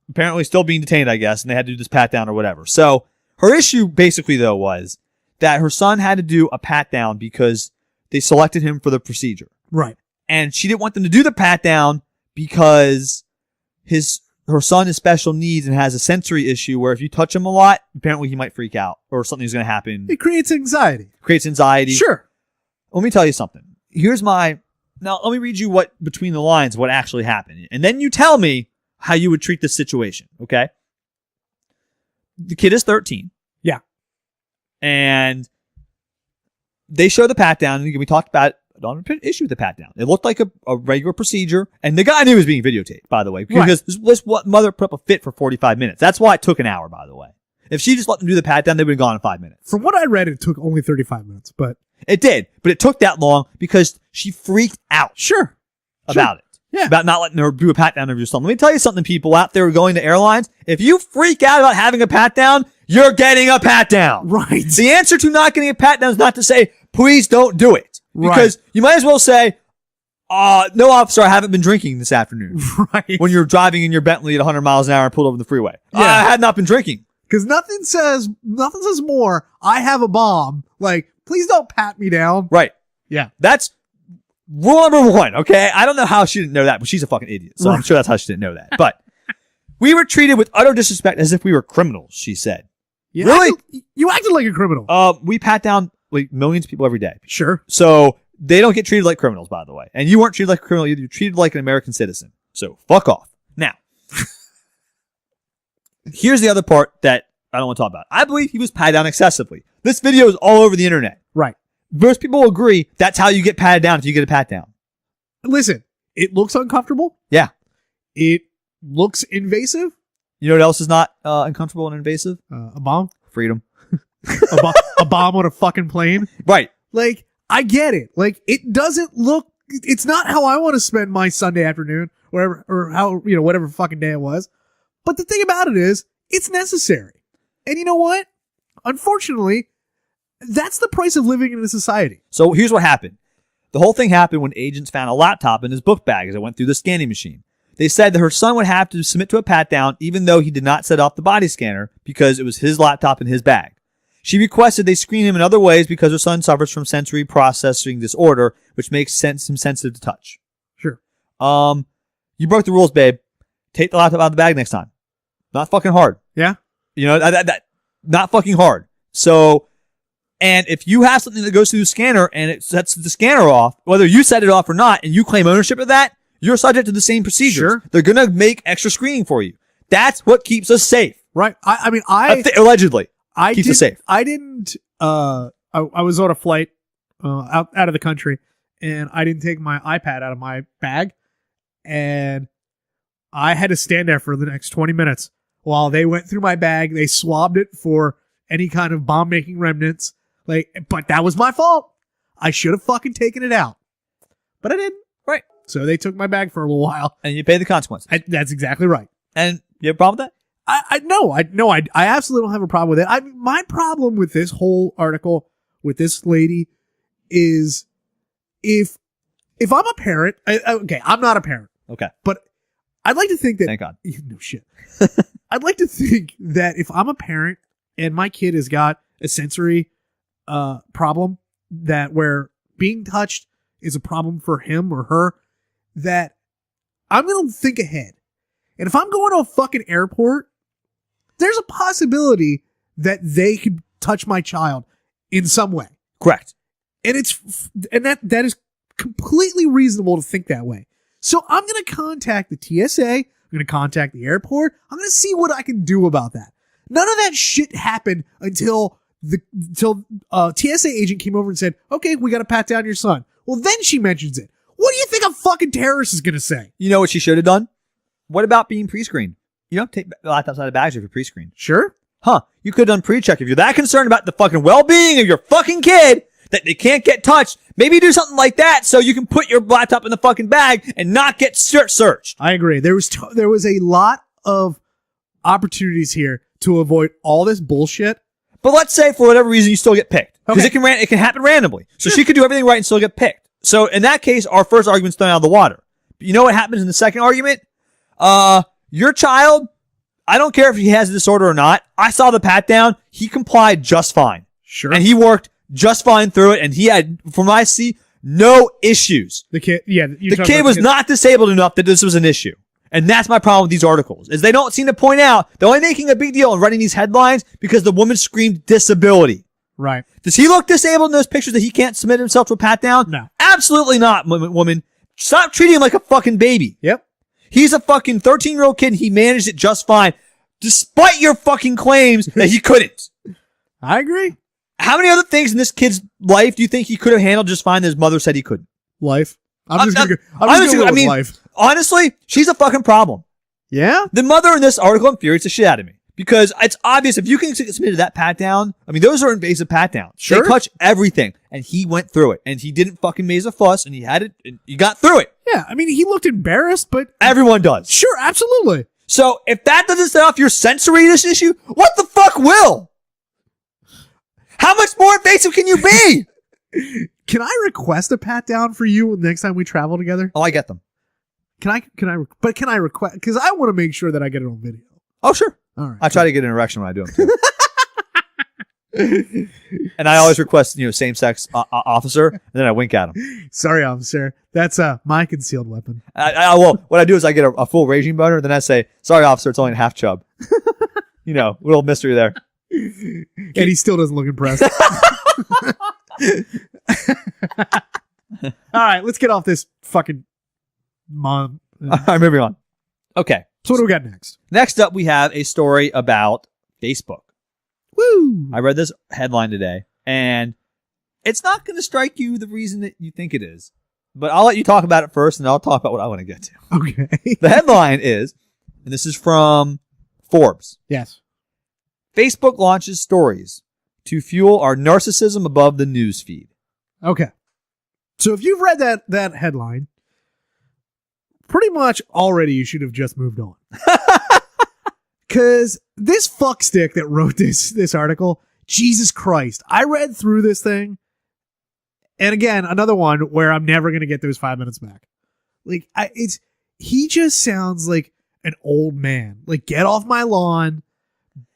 apparently still being detained, I guess, and they had to do this pat down or whatever. So her issue basically, though, was that her son had to do a pat down because they selected him for the procedure. Right. And she didn't want them to do the pat down because her son has special needs and has a sensory issue where if you touch him a lot, apparently he might freak out or something's going to happen. It creates anxiety. Sure. Let me tell you something. Now let me read you what between the lines, what actually happened. And then you tell me how you would treat this situation. Okay. The kid is 13. Yeah. And they show the pat down, and we talked about an issue with the pat down. It looked like a regular procedure, and the guy knew it was being videotaped, by the way, because this mother put up a fit for 45 minutes. That's why it took an hour, by the way. If she just let them do the pat down, they would have gone in 5 minutes. From what I read, it took only 35 minutes, but it did. But it took that long because she freaked out. Sure. About it. Yeah. About not letting her do a pat down of your son. Let me tell you something, people out there going to airlines. If you freak out about having a pat down, you're getting a pat down. Right. The answer to not getting a pat down is not to say, please don't do it. Because you might as well say, no, officer, I haven't been drinking this afternoon. Right. When you're driving in your Bentley at 100 miles an hour and pulled over the freeway. Yeah. I had not been drinking. Because nothing says more, I have a bomb. Like, please don't pat me down. Right. Yeah. That's rule number one, okay? I don't know how she didn't know that, but she's a fucking idiot. So I'm sure that's how she didn't know that. But we were treated with utter disrespect as if we were criminals, she said. Really? You acted like a criminal. We pat down like millions of people every day. Sure. So they don't get treated like criminals, by the way. And you weren't treated like a criminal either. You're treated like an American citizen. So fuck off. Now, here's the other part that I don't want to talk about. I believe he was patted down excessively. This video is all over the internet. Right. Most people will agree that's how you get patted down if you get a pat down. Listen, it looks uncomfortable. Yeah. It looks invasive. You know what else is not uncomfortable and invasive? A bomb. Freedom. a bomb on a fucking plane. Right. Like, I get it. Like, it doesn't look, it's not how I want to spend my Sunday afternoon, whatever, or how, whatever fucking day it was. But the thing about it is, it's necessary. And you know what? Unfortunately, that's the price of living in a society. So here's what happened. The whole thing happened when agents found a laptop in his book bag as it went through the scanning machine. They said that her son would have to submit to a pat down even though he did not set off the body scanner because it was his laptop in his bag. She requested they screen him in other ways because her son suffers from sensory processing disorder, which makes him sensitive to touch. Sure. You broke the rules, babe. Take the laptop out of the bag next time. Not fucking hard. Yeah. You know, that not fucking hard. So, and if you have something that goes through the scanner and it sets the scanner off, whether you set it off or not, and you claim ownership of that, you're subject to the same procedures. Sure. They're going to make extra screening for you. That's what keeps us safe. Right. Allegedly. Keeps us safe. I didn't, I was on a flight, out of the country, and I didn't take my iPad out of my bag, and I had to stand there for the next 20 minutes while they went through my bag. They swabbed it for any kind of bomb making remnants. But that was my fault. I should have fucking taken it out, but I didn't. Right. So they took my bag for a little while, and you pay the consequences. That's exactly right. And you have a problem with that? I absolutely don't have a problem with it. My problem with this whole article with this lady is if I'm a parent, okay, I'm not a parent. Okay. But I'd like to think that, thank God. No shit. I'd like to think that if I'm a parent and my kid has got a sensory problem where being touched is a problem for him or her, that I'm going to think ahead. And if I'm going to a fucking airport, there's a possibility that they could touch my child in some way. Correct. And that is completely reasonable to think that way. So I'm going to contact the TSA. I'm going to contact the airport. I'm going to see what I can do about that. None of that shit happened until TSA agent came over and said, okay, we got to pat down your son. Well, then she mentions it. What do you think a fucking terrorist is going to say? You know what she should have done? What about being pre-screened? You don't take laptops out of bags if you're pre-screened. Sure. Huh. You could have done pre-check. If you're that concerned about the fucking well-being of your fucking kid that they can't get touched, maybe do something like that so you can put your laptop in the fucking bag and not get searched. I agree. There was a lot of opportunities here to avoid all this bullshit. But let's say for whatever reason you still get picked. Because Okay. it can happen randomly. So Sure. she could do everything right and still get picked. So in that case, our first argument's thrown out of the water. But you know what happens in the second argument? Your child, I don't care if he has a disorder or not. I saw the pat down. He complied just fine. Sure. And he worked just fine through it. And he had, from what I see, no issues. The kid, yeah. The kid was not disabled enough that this was an issue. And that's my problem with these articles, is they don't seem to point out they're only making a big deal and writing these headlines because the woman screamed disability. Right. Does he look disabled in those pictures that he can't submit himself to a pat down? No. Absolutely not, woman. Stop treating him like a fucking baby. Yep. He's a fucking 13-year-old kid and he managed it just fine, despite your fucking claims that he couldn't. I agree. How many other things in this kid's life do you think he could have handled just fine that his mother said he couldn't? Life. I'm just going to go with life. Honestly, she's a fucking problem. Yeah? The mother in this article infuriates the shit out of me. Because it's obvious if you can submit that pat down, I mean, those are invasive pat downs. Sure. They touch everything. And he went through it. And he didn't fucking maze a fuss. And he had it. And he got through it. Yeah. I mean, he looked embarrassed, but Everyone does. sure, absolutely. So if that doesn't set off your sensory this issue, what the fuck will? How much more invasive can you be? Can I request a pat down for you next time we travel together? Oh, I get them. Can I request? Because I want to make sure that I get it on video. Oh, sure. All right. I try to get an erection when I do them too. And I always request, same-sex officer, and then I wink at him. Sorry, officer. That's my concealed weapon. Well, what I do is I get a full raging boner, then I say, sorry, officer, it's only a half chub. Little mystery there. And he still doesn't look impressed. All right, let's get off this fucking mom. All right, moving on. Okay. So what do we got next? Next up, we have a story about Facebook. Woo! I read this headline today, and it's not going to strike you the reason that you think it is. But I'll let you talk about it first, and I'll talk about what I want to get to. Okay. The headline is, and this is from Forbes, Yes. Facebook launches stories to fuel our narcissism above the news feed. Okay. So if you've read that headline, pretty much already you should have just moved on. Because this fuckstick that wrote this article, Jesus Christ, I read through this thing, and again, another one where I'm never going to get those 5 minutes back. He just sounds like an old man. Like, get off my lawn.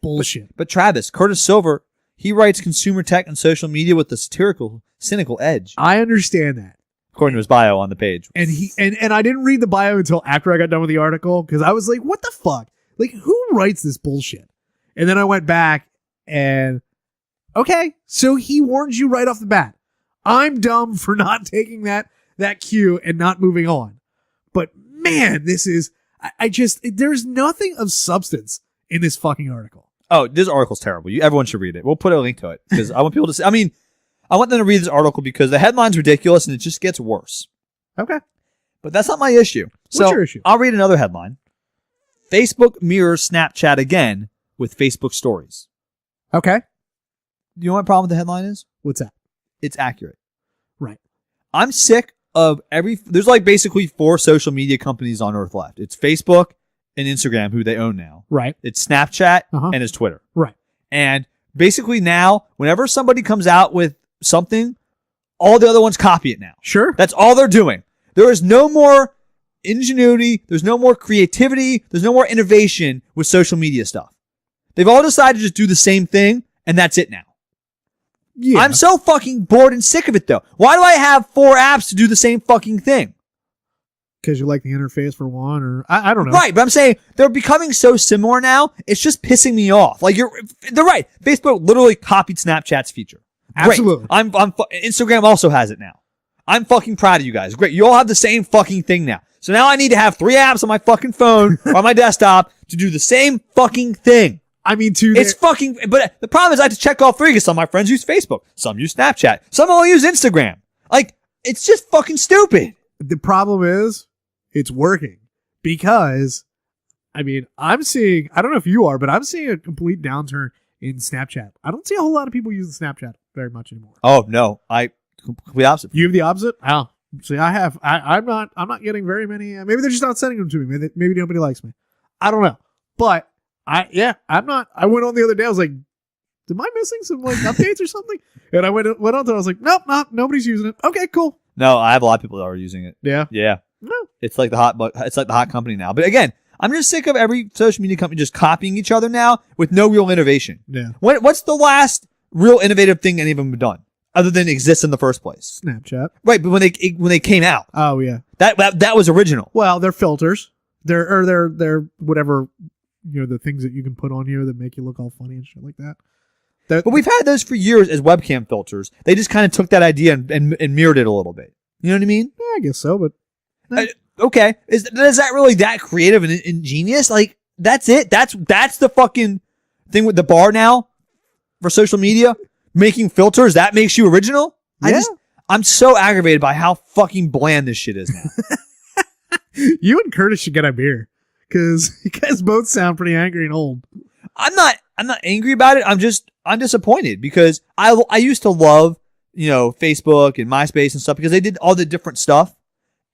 Bullshit. But Travis, Curtis Silver, he writes consumer tech and social media with a satirical, cynical edge. I understand that. according to his bio on the page. And I didn't read the bio until after I got done with the article because I was like, what the fuck? Like, who writes this bullshit? And then I went back and, okay, so he warns you right off the bat. I'm dumb for not taking that cue and not moving on. But man, this is, there's nothing of substance in this fucking article. Oh, this article's terrible. Everyone should read it. We'll put a link to it because I want people to see. I mean, I want them to read this article because the headline's ridiculous and it just gets worse. Okay. But that's not my issue. What's your issue? I'll read another headline. Facebook mirrors Snapchat again with Facebook stories. Okay. You know what the problem with the headline is? What's that? It's accurate. Right. I'm sick of there's like basically 4 social media companies on earth left. It's Facebook and Instagram, who they own now. Right. It's Snapchat and it's Twitter. Right. And basically now, whenever somebody comes out with something, all the other ones copy it now. Sure. That's all they're doing. There is no more ingenuity. There's no more creativity. There's no more innovation with social media stuff. They've all decided to just do the same thing, and that's it now. Yeah. I'm so fucking bored and sick of it, though. Why do I have 4 apps to do the same fucking thing? Because you like the interface for one, or I don't know. Right, but I'm saying they're becoming so similar now. It's just pissing me off. Like they're right. Facebook literally copied Snapchat's feature. Absolutely. Great. Instagram also has it now. I'm fucking proud of you guys. Great. You all have the same fucking thing now. So now I need to have 3 apps on my fucking phone or on my desktop to do the same fucking thing. I mean, it's fucking, but the problem is I have to check all 3 because some of my friends use Facebook. Some use Snapchat. Some only use Instagram. Like, it's just fucking stupid. The problem is it's working because, I mean, I don't know if you are, but I'm seeing a complete downturn in Snapchat. I don't see a whole lot of people using Snapchat very much anymore. Oh, no. Complete opposite. You have the opposite? Oh. See, I'm not getting very many. Maybe they're just not sending them to me. Maybe nobody likes me. I don't know. But I'm not. I went on the other day. I was like, am I missing some like updates or something? And I went on to it. I was like, nope, nobody's using it. Okay, cool. No, I have a lot of people that are using it. Yeah. Yeah. No. It's like the hot company now. But again, I'm just sick of every social media company just copying each other now with no real innovation. Yeah. What's the last real innovative thing any of them have done other than exist in the first place? Snapchat. Right, but when they came out. Oh yeah. That was original. Well, they're filters. They're whatever, the things that you can put on here that make you look all funny and shit like that. But we've had those for years as webcam filters. They just kind of took that idea and mirrored it a little bit. You know what I mean? Yeah, I guess so, but okay. Is that really that creative and ingenious? Like, that's it? That's the fucking thing with the bar now for social media? Making filters, that makes you original? Yeah. I'm so aggravated by how fucking bland this shit is now. You and Curtis should get a beer because you guys both sound pretty angry and old. I'm not angry about it. I'm disappointed because I used to love, Facebook and MySpace and stuff because they did all the different stuff.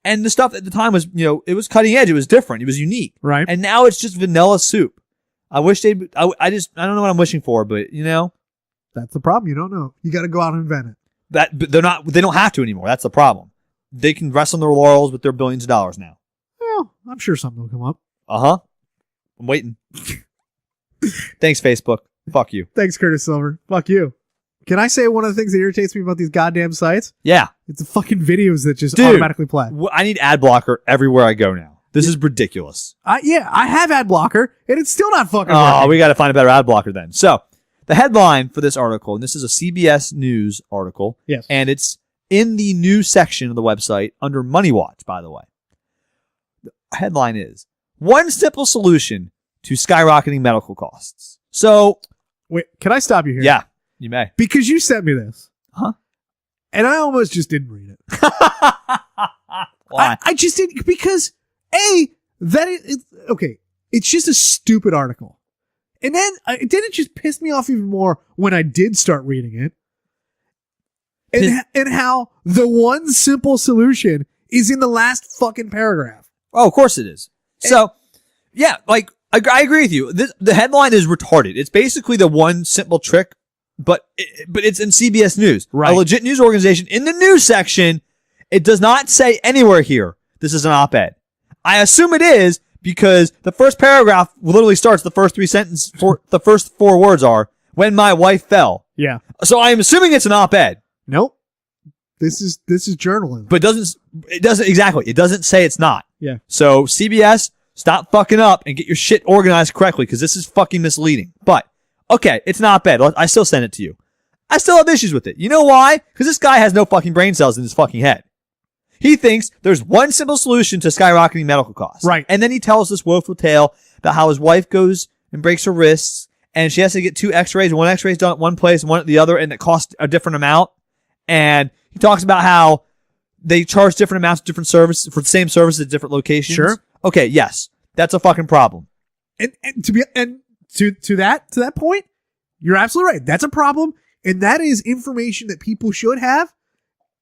And the stuff at the time was, it was cutting edge. It was different. It was unique. Right. And now it's just vanilla soup. I wish I don't know what I'm wishing for, but that's the problem. You don't know. You got to go out and invent it. But they don't have to anymore. That's the problem. They can rest on their laurels with their billions of dollars now. Well, I'm sure something will come up. Uh-huh. I'm waiting. Thanks, Facebook. Fuck you. Thanks, Curtis Silver. Fuck you. Can I say one of the things that irritates me about these goddamn sites? Yeah. It's the fucking videos that just automatically play. I need ad blocker everywhere I go now. This is ridiculous. I have ad blocker, and it's still not fucking Oh, working. we got to find a better ad blocker then. So, the headline for this article, and this is a CBS News article. Yes. And it's in the news section of the website under Money Watch, by the way. The headline is, one simple solution to skyrocketing medical costs. So, wait, can I stop you here? Yeah, you may. Because you sent me this. Huh? And I almost just didn't read it. Why? I just didn't, because okay, it's just a stupid article. And then it just pissed me off even more when I did start reading it. And how the one simple solution is in the last fucking paragraph. Oh, of course it is. So, yeah, like, I agree with you. The headline is retarded. It's basically the one simple trick, but it's in CBS News. Right. A legit news organization. In the news section, it does not say anywhere here, this is an op-ed. I assume it is because the first paragraph literally starts the first the first 4 words are, when my wife fell. Yeah. So I am assuming it's an op-ed. Nope. This is journalism. But it doesn't say it's not. Yeah. So CBS, stop fucking up and get your shit organized correctly because this is fucking misleading. But, okay, it's not bad. I still send it to you. I still have issues with it. You know why? Because this guy has no fucking brain cells in his fucking head. He thinks there's one simple solution to skyrocketing medical costs. Right. And then he tells this woeful tale about how his wife goes and breaks her wrists and she has to get 2 x-rays. One x-ray is done at one place and one at the other and it costs a different amount. And he talks about how they charge different amounts of different service for the same service at different locations. Sure. Okay, yes. That's a fucking problem. And to that point, you're absolutely right. That's a problem. And that is information that people should have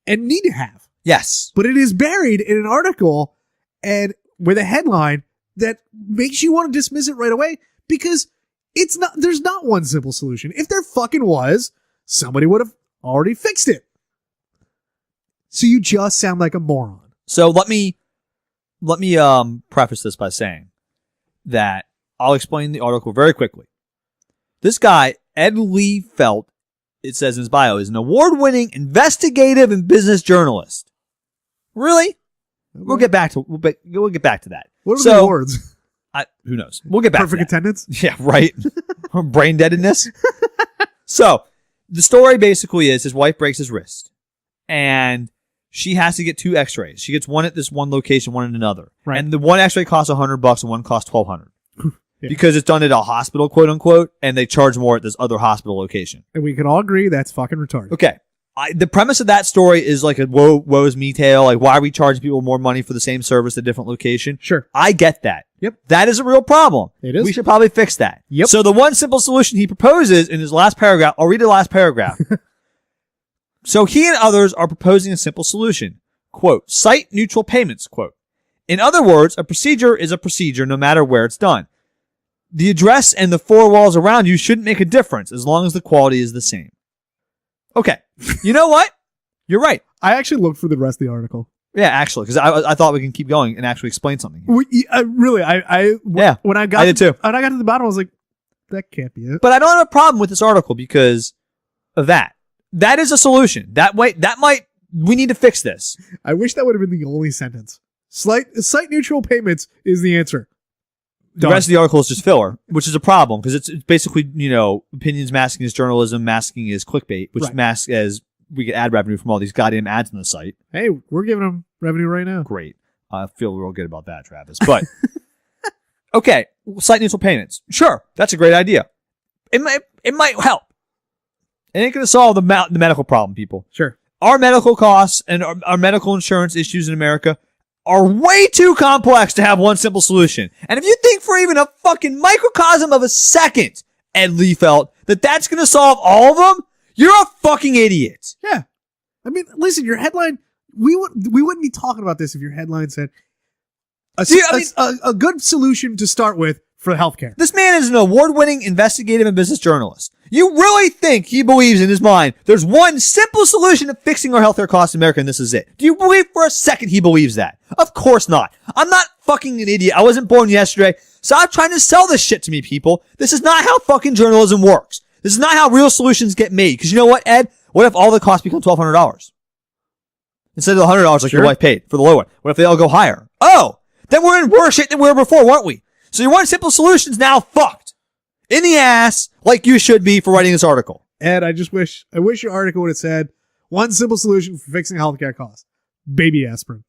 and need to have. Yes. But it is buried in an article and with a headline that makes you want to dismiss it right away because there's not one simple solution. If there fucking was, somebody would have already fixed it. So you just sound like a moron. So let me preface this by saying that I'll explain the article very quickly. This guy, Ed Lee Felt, it says in his bio, is an award-winning investigative and business journalist. Really? We'll get back to that. What are the awards? Who knows? We'll get back to that. Perfect attendance? Yeah, right. Brain deadness. So, the story basically is his wife breaks his wrist. And she has to get 2 x-rays. She gets one at this one location, one at another. Right. And the one x-ray costs $100 and one costs $1,200. Yeah. Because it's done at a hospital, quote unquote, and they charge more at this other hospital location. And we can all agree that's fucking retarded. Okay. The premise of that story is like a woe's me tale. Like, why are we charging people more money for the same service at a different location? Sure. I get that. Yep. That is a real problem. It is. We should probably fix that. Yep. So the one simple solution he proposes in his last paragraph, I'll read the last paragraph. So he and others are proposing a simple solution. Quote, site neutral payments, quote. In other words, a procedure is a procedure no matter where it's done. The address and the 4 walls around you shouldn't make a difference as long as the quality is the same. Okay. You know what? You're right. I actually looked for the rest of the article. Yeah, actually, because I thought we can keep going and actually explain something. When I got did too. When I got to the bottom, I was like, that can't be it. But I don't have a problem with this article because of that. That is a solution. We need to fix this. I wish that would have been the only sentence. Site neutral payments is the answer. The rest of the article is just filler, which is a problem because it's basically, opinions masking as journalism, masking as clickbait, which masks as we get ad revenue from all these goddamn ads on the site. Hey, we're giving them revenue right now. Great. I feel real good about that, Travis. But, okay, site neutral payments. Sure, that's a great idea. It might help. It ain't going to solve the medical problem, people. Sure. Our medical costs and our medical insurance issues in America are way too complex to have one simple solution. And if you think for even a fucking microcosm of a second, Ed Lee Felt, that's going to solve all of them, you're a fucking idiot. Yeah. I mean, listen, your headline, we wouldn't be talking about this if your headline said a good solution to start with for healthcare. This man is an award-winning investigative and business journalist. You really think he believes in his mind there's one simple solution to fixing our healthcare costs in America and this is it? Do you believe for a second he believes that? Of course not. I'm not fucking an idiot. I wasn't born yesterday. Stop trying to sell this shit to me, people. This is not how fucking journalism works. This is not how real solutions get made. Because you know what, Ed? What if all the costs become $1,200? Instead of the $100 like your wife paid for the low one. What if they all go higher? Oh, then we're in worse shape than we were before, weren't we? So your one simple solution's now fucked. In the ass, like you should be for writing this article. Ed, I wish your article would have said, one simple solution for fixing healthcare costs. Baby aspirin.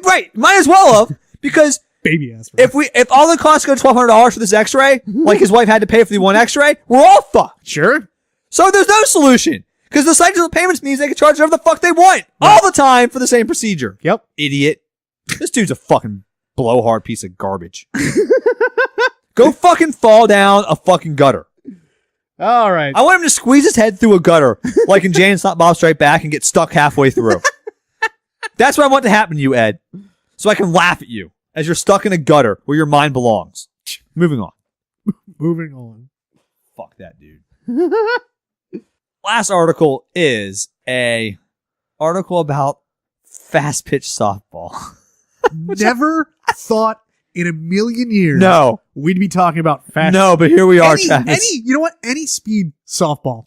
Right. Might as well have, because baby aspirin. If all the costs go to $1,200 for this x-ray, like his wife had to pay for the one x-ray, we're all fucked. Sure. So there's no solution. Because the site neutral payments means they can charge whatever the fuck they want. Right. All the time for the same procedure. Yep. Idiot. This dude's a fucking blowhard piece of garbage. Go fucking fall down a fucking gutter. All right. I want him to squeeze his head through a gutter like in Jay and Silent Bob Strike Back and get stuck halfway through. That's what I want to happen to you, Ed. So I can laugh at you as you're stuck in a gutter where your mind belongs. Moving on. Moving on. Fuck that dude. Last article is a article about fast pitch softball. Never thought in a million years we'd be talking about fast. No, but here we are, Travis. You know what? Any speed softball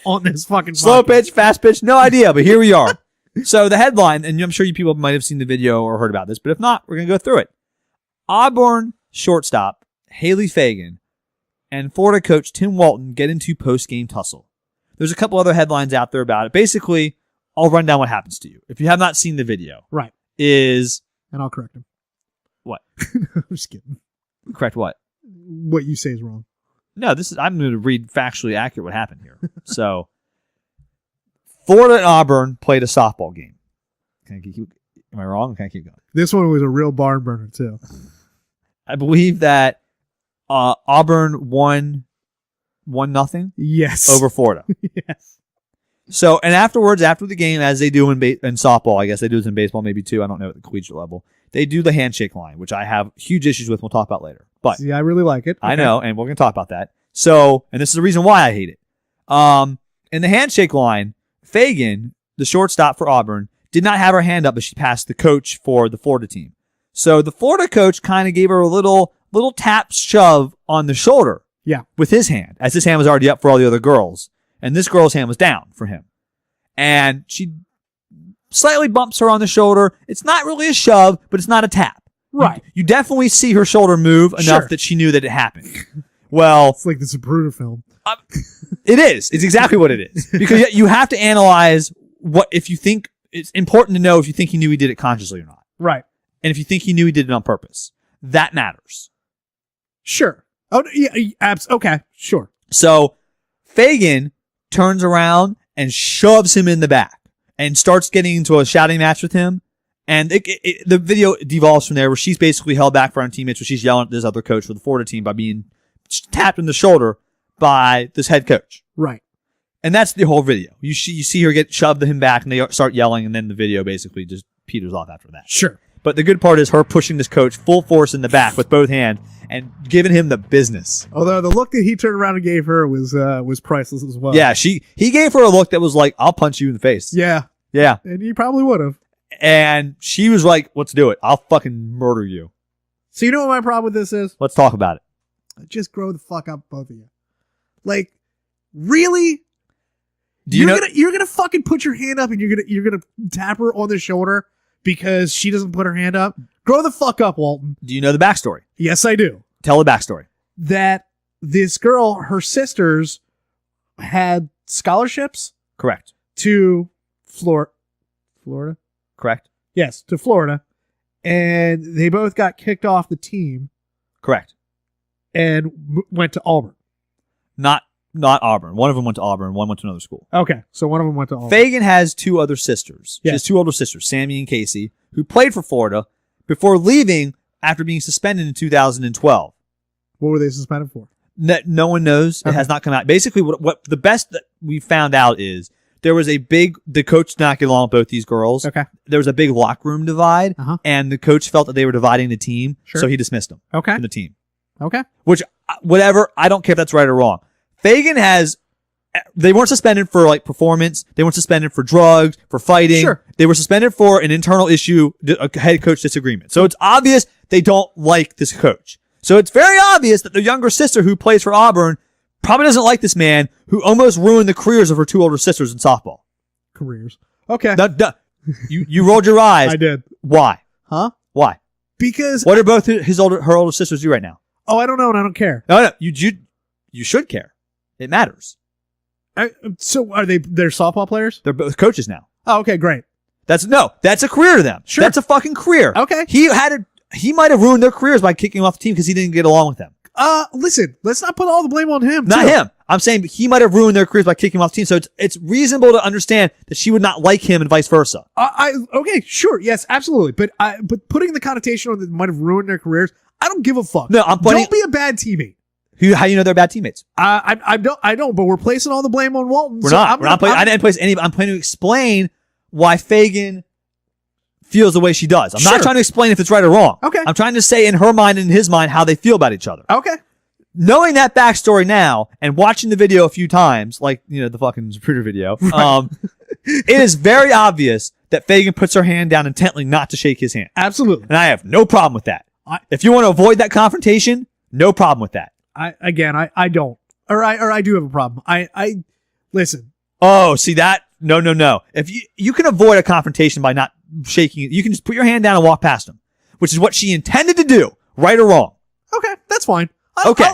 on this fucking slow podcast. pitch, fast pitch, no idea, but here we are. So the headline, and I'm sure you people might have seen the video or heard about this, but if not, we're going to go through it. Auburn shortstop Haley Fagan and Florida coach Tim Walton get into post-game tussle. There's a couple other headlines out there about it. Basically, I'll run down what happens to you. If you have not seen the video. Right. And I'll correct him. What? I'm just kidding. Correct what? What you say is wrong. No, I'm going to read factually accurate what happened here. So, Florida and Auburn played a softball game. Am I wrong? Can I keep going? This one was a real barn burner, too. I believe that Auburn won 1-0. Yes. Over Florida. Yes. So, and afterwards, after the game, as they do in softball, I guess they do this in baseball maybe too, I don't know at the collegiate level, they do the handshake line, which I have huge issues with. We'll talk about later. But see, I really like it. I know, and we're going to talk about that. So, and this is the reason why I hate it. In the handshake line, Fagan, the shortstop for Auburn, did not have her hand up as she passed the coach for the Florida team. So the Florida coach kind of gave her a little tap shove on the shoulder. Yeah. With his hand, as his hand was already up for all the other girls. And this girl's hand was down for him. And she slightly bumps her on the shoulder. It's not really a shove, but it's not a tap. Right. You definitely see her shoulder move enough that she knew that it happened. Well, it's like the Zapruder film. It is. It's exactly what it is. Because you have to analyze what, if you think, it's important to know if you think he knew he did it consciously or not. Right. And if you think he knew he did it on purpose. That matters. Sure. Oh, yeah. Okay. Sure. So, Fagan turns around and shoves him in the back and starts getting into a shouting match with him. And the video devolves from there where she's basically held back for her own teammates, where she's yelling at this other coach for the Florida team by being tapped in the shoulder by this head coach. Right. And that's the whole video. You see her get shoved to him back and they start yelling, and then the video basically just peters off after that. Sure. But the good part is her pushing this coach full force in the back with both hands and giving him the business. Although the look that he turned around and gave her was priceless as well. Yeah, he gave her a look that was like, I'll punch you in the face. Yeah. Yeah. And he probably would have. And she was like, let's do it. I'll fucking murder you. So you know what my problem with this is? Let's talk about it. Just grow the fuck up, both of you. Like, really? You're gonna fucking put your hand up and you're gonna tap her on the shoulder because she doesn't put her hand up? Grow the fuck up, Walton. Do you know the backstory? Yes, I do. Tell the backstory. That this girl, her sisters, had scholarships. Correct. To Florida. Correct. Yes, to Florida. And they both got kicked off the team. Correct. And went to Auburn. Not Auburn. One of them went to Auburn. One went to another school. Okay, so one of them went to Auburn. Fagan has two other sisters. Yes. She has two older sisters, Sammy and Casey, who played for Florida before leaving after being suspended in 2012. What were they suspended for? No one knows. It has not come out. Basically, what the best that we found out is there was the coach did not get along with both these girls. Okay. There was a big locker room divide, and the coach felt that they were dividing the team, so he dismissed them from the team. Okay. Which, whatever, I don't care if that's right or wrong. Fagan they weren't suspended for like performance. They weren't suspended for drugs, for fighting. Sure. They were suspended for an internal issue, a head coach disagreement. So it's obvious they don't like this coach. So it's very obvious that the younger sister who plays for Auburn probably doesn't like this man who almost ruined the careers of her two older sisters in softball. Careers. Okay. You rolled your eyes. I did. Why? Huh? Why? Because what are both her older sisters do right now? Oh, I don't know, and I don't care. No, you should care. It matters. So are they're softball players? They're both coaches now. Oh, okay, great. That's a career to them. Sure. That's a fucking career. Okay. He might have ruined their careers by kicking them off the team because he didn't get along with them. Listen, let's not put all the blame on him. Not him. I'm saying he might have ruined their careers by kicking him off the team. So it's reasonable to understand that she would not like him and vice versa. Okay, sure, yes, absolutely. But putting the connotation on that might have ruined their careers, I don't give a fuck. No, don't be a bad teammate. How do you know they're bad teammates? I don't. But we're placing all the blame on Walton. We're not. I didn't place any. I'm planning to explain why Fagan feels the way she does. I'm not trying to explain if it's right or wrong. Okay. I'm trying to say in her mind and in his mind how they feel about each other. Okay. Knowing that backstory now and watching the video a few times, like, the fucking Zapruder video, it is very obvious that Fagan puts her hand down intently not to shake his hand. Absolutely. And I have no problem with that. If you want to avoid that confrontation, no problem with that. I don't. Or I do have a problem. I listen. Oh, see that? No. If you can avoid a confrontation by not shaking, you can just put your hand down and walk past him, which is what she intended to do, right or wrong. Okay, that's fine. Okay.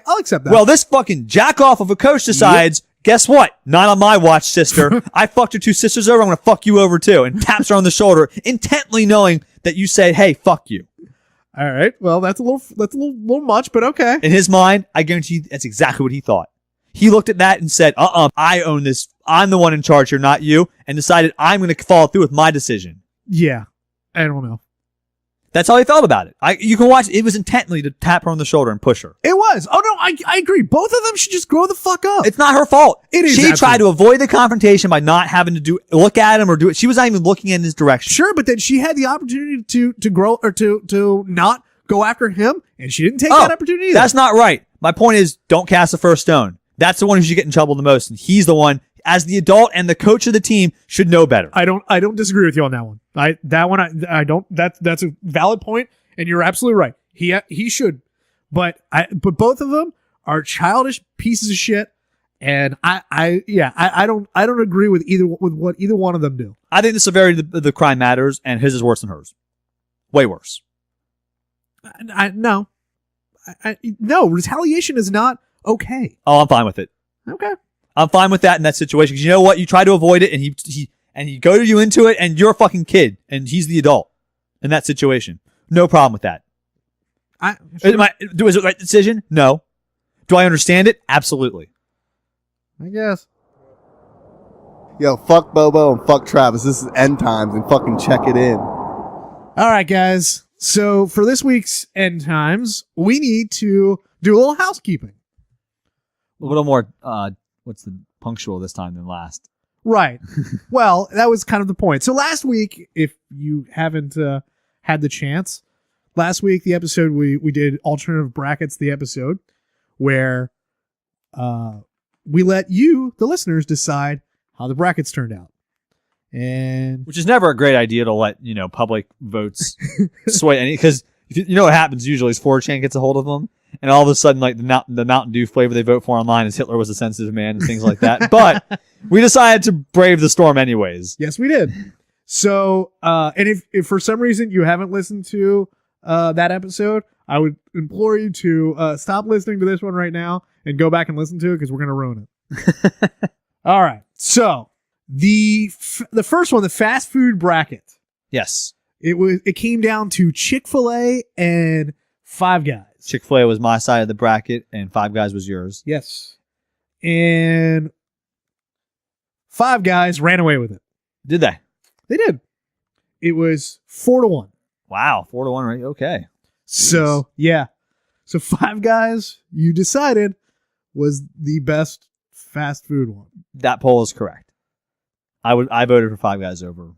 I'll accept that. Well, this fucking jack off of a coach decides, guess what? Not on my watch, sister. I fucked her 2 sisters over. I'm going to fuck you over too. And taps her on the shoulder, intently knowing that you say, hey, fuck you. All right. Well, that's a little much, but okay. In his mind, I guarantee you that's exactly what he thought. He looked at that and said, I own this. I'm the one in charge here, not you. And decided I'm going to follow through with my decision. Yeah. I don't know. That's how he felt about it. You can watch. It was intently to tap her on the shoulder and push her. It was. Oh, no, I agree. Both of them should just grow the fuck up. It's not her fault. It is. She tried to avoid the confrontation by not having to look at him or do it. She was not even looking in his direction. Sure, but then she had the opportunity to grow or to not go after him, and she didn't take that opportunity either. That's not right. My point is, don't cast the first stone. That's the one who should get in trouble the most, and he's the one, as the adult and the coach of the team, should know better. I don't disagree with you on that one. I don't. That's a valid point, and you're absolutely right. He should, but both of them are childish pieces of shit, and I don't agree with what either one of them do. I think the severity of the crime matters, and his is worse than hers. Way worse. No, retaliation is not okay. Oh, I'm fine with it. Okay. I'm fine with that in that situation, because you know what? You try to avoid it, and he goaded you into it, and you're a fucking kid, and he's the adult in that situation. No problem with that. Was it the right decision? No. Do I understand it? Absolutely. I guess. Yo, fuck Bobo and fuck Travis. This is end times and fucking check it in. All right, guys. So for this week's end times, we need to do a little housekeeping. A little more, punctual this time than last. Right. Well, that was kind of the point. So last week, if you haven't had the chance, last week, the episode, we did alternative brackets, the episode where we let you, the listeners, decide how the brackets turned out. And which is never a great idea to let, public votes sway any, because you know what happens usually is 4chan gets a hold of them, and all of a sudden, like the Mountain Dew flavor they vote for online is Hitler was a sensitive man and things like that. But we decided to brave the storm anyways. Yes, we did. So, and if for some reason you haven't listened to that episode, I would implore you to stop listening to this one right now and go back and listen to it, because we're going to ruin it. All right. So the first one, the fast food bracket. Yes. It came down to Chick-fil-A and Five Guys. Chick-fil-A was my side of the bracket, and Five Guys was yours. Yes. And Five Guys ran away with it. Did they? They did. It was 4-1. Wow, 4-1, right? Okay. So, yeah. So Five Guys, you decided, was the best fast food one. That poll is correct. I voted for Five Guys over.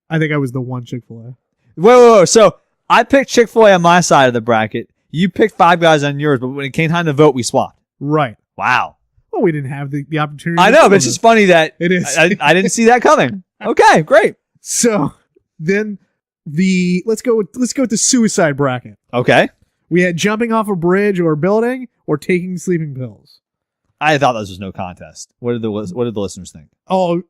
I think I was the one Chick-fil-A. Whoa. So I picked Chick-fil-A on my side of the bracket. You picked Five Guys on yours, but when it came time to vote, we swapped. Right. Wow. Well, we didn't have the opportunity. I know, but it's just funny that it is. I didn't see that coming. Okay, great. So then let's go with the suicide bracket. Okay. We had jumping off a bridge or building or taking sleeping pills. I thought this was no contest. What did the listeners think? Oh,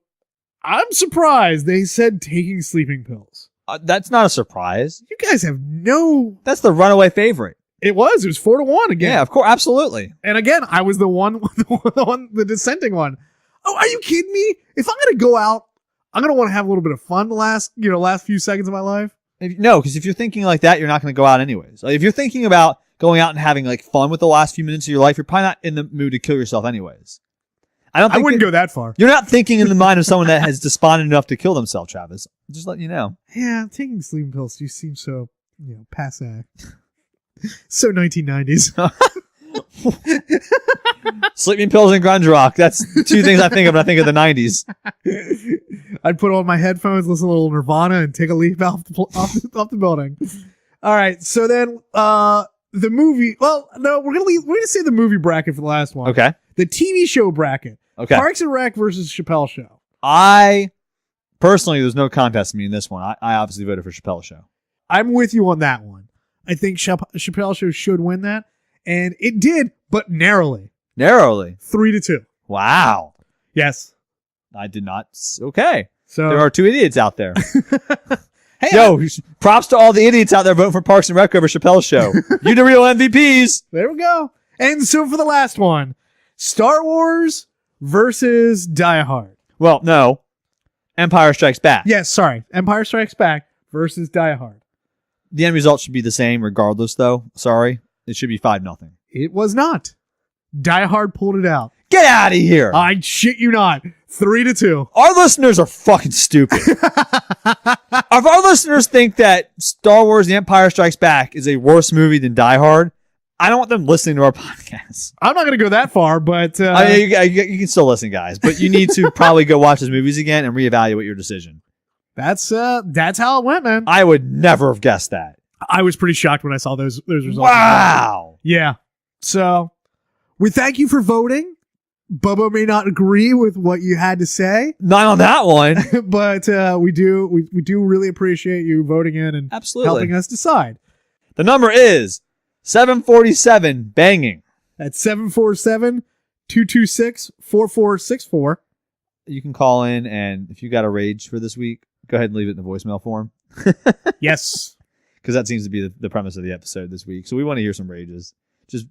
I'm surprised they said taking sleeping pills. That's not a surprise. You guys have no. That's the runaway favorite. It was 4-1 again. Yeah, of course, absolutely. And again, I was the dissenting one. Oh, are you kidding me? If I'm gonna go out, I'm gonna want to have a little bit of fun the last few seconds of my life. No, because if you're thinking like that, you're not going to go out anyways. Like, if you're thinking about going out and having like fun with the last few minutes of your life, you're probably not in the mood to kill yourself anyways. I wouldn't go that far. You're not thinking in the mind of someone that has despondent enough to kill themselves, Travis. Just letting you know. Yeah, taking sleeping pills. You seem so, passe. So 1990s. Sleeping pills and grunge rock. That's two things I think of when I think of the 90s. I'd put on my headphones, listen to a little Nirvana, and take a leap off the building. All right, so then the movie. Well, no, we're gonna say the movie bracket for the last one. Okay. The TV show bracket. Okay. Parks and Rec versus Chappelle Show. I personally, there's no contest to me in this one. I obviously voted for Chappelle Show. I'm with you on that one. I think Chappelle Show should win that, and it did, but narrowly. 3-2. Wow. Yes. I did not. Okay. So There are 2 idiots out there. hey, Yo, props to all the idiots out there voting for Parks and Rec over Chappelle's show. You the real MVPs. there we go. And so for the last one, Star Wars versus Die Hard. Well, no. Empire Strikes Back. Yes, sorry. Empire Strikes Back versus Die Hard. The end result should be the same regardless, though. Sorry. It should be 5-0. It was not. Die Hard pulled it out. Get out of here. I shit you not. 3-2. Our listeners are fucking stupid. If our listeners think that Star Wars The Empire Strikes Back is a worse movie than Die Hard, I don't want them listening to our podcast. I'm not going to go that far, but You can still listen, guys, but you need to probably go watch those movies again and reevaluate your decision. that's how it went, man. I would never have guessed that. I was pretty shocked when I saw those results. Wow. Yeah. So we thank you for voting. Bubba may not agree with what you had to say, Not on that one. but we do really appreciate you voting in and Absolutely. helping us decide. The number is 747 banging. That's 747-226-4464. You can call in, and if you got a rage for this week, go ahead and leave it in the voicemail form. Yes. Because that seems to be the premise of the episode this week. So we want to hear some rages. Just,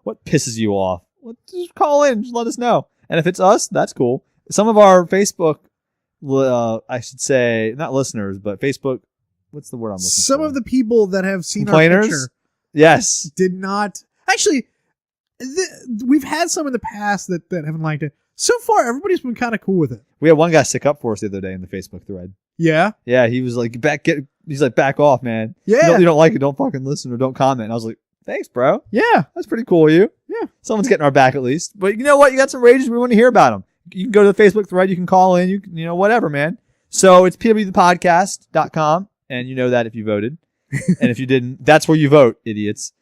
what pisses you off? Just call in. Just let us know. And if it's us, that's cool. Some of our Facebook, I should say, not listeners, but Facebook, what's the word I'm looking for? Some of the people that have seen our complainers? picture Yes. did not. Actually, we've had some in the past that haven't liked it. So far, everybody's been kind of cool with it. We had one guy stick up for us the other day in the Facebook thread. Yeah. Yeah, he was like, back off, man. Yeah. You don't like it, don't fucking listen or don't comment. And I was like, thanks, bro. Yeah. That's pretty cool of you. Yeah. Someone's getting our back at least. But you know what? You got some rages. We want to hear about them. You can go to the Facebook thread. You can call in. You can, whatever, man. So it's pwthepodcast.com. And you know that if you voted. And if you didn't, that's where you vote, idiots.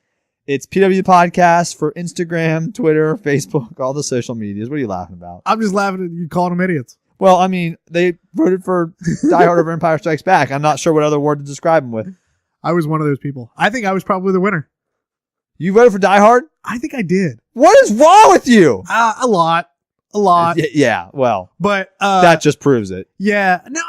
It's PW Podcast for Instagram, Twitter, Facebook, all the social medias. What are you laughing about? I'm just laughing at you calling them idiots. Well, I mean, they voted for Die Hard over Empire Strikes Back. I'm not sure what other word to describe them with. I was one of those people. I think I was probably the winner. You voted for Die Hard? I think I did. What is wrong with you? A lot. Yeah, well, But that just proves it. yeah, no,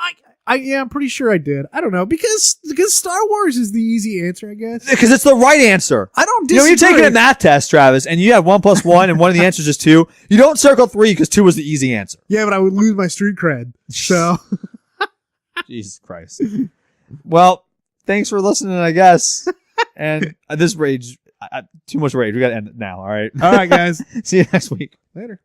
I'm pretty sure I did. I don't know because Star Wars is the easy answer, I guess. Because it's the right answer. I don't You're disagree. taking a math test, Travis, and you have 1 + 1, and one of the answers is 2. You don't circle 3 because 2 was the easy answer. Yeah, but I would lose my street cred. So Jesus Christ. Well, thanks for listening, I guess. And this rage, too much rage. We got to end it now, all right? all right, guys. See you next week. Later.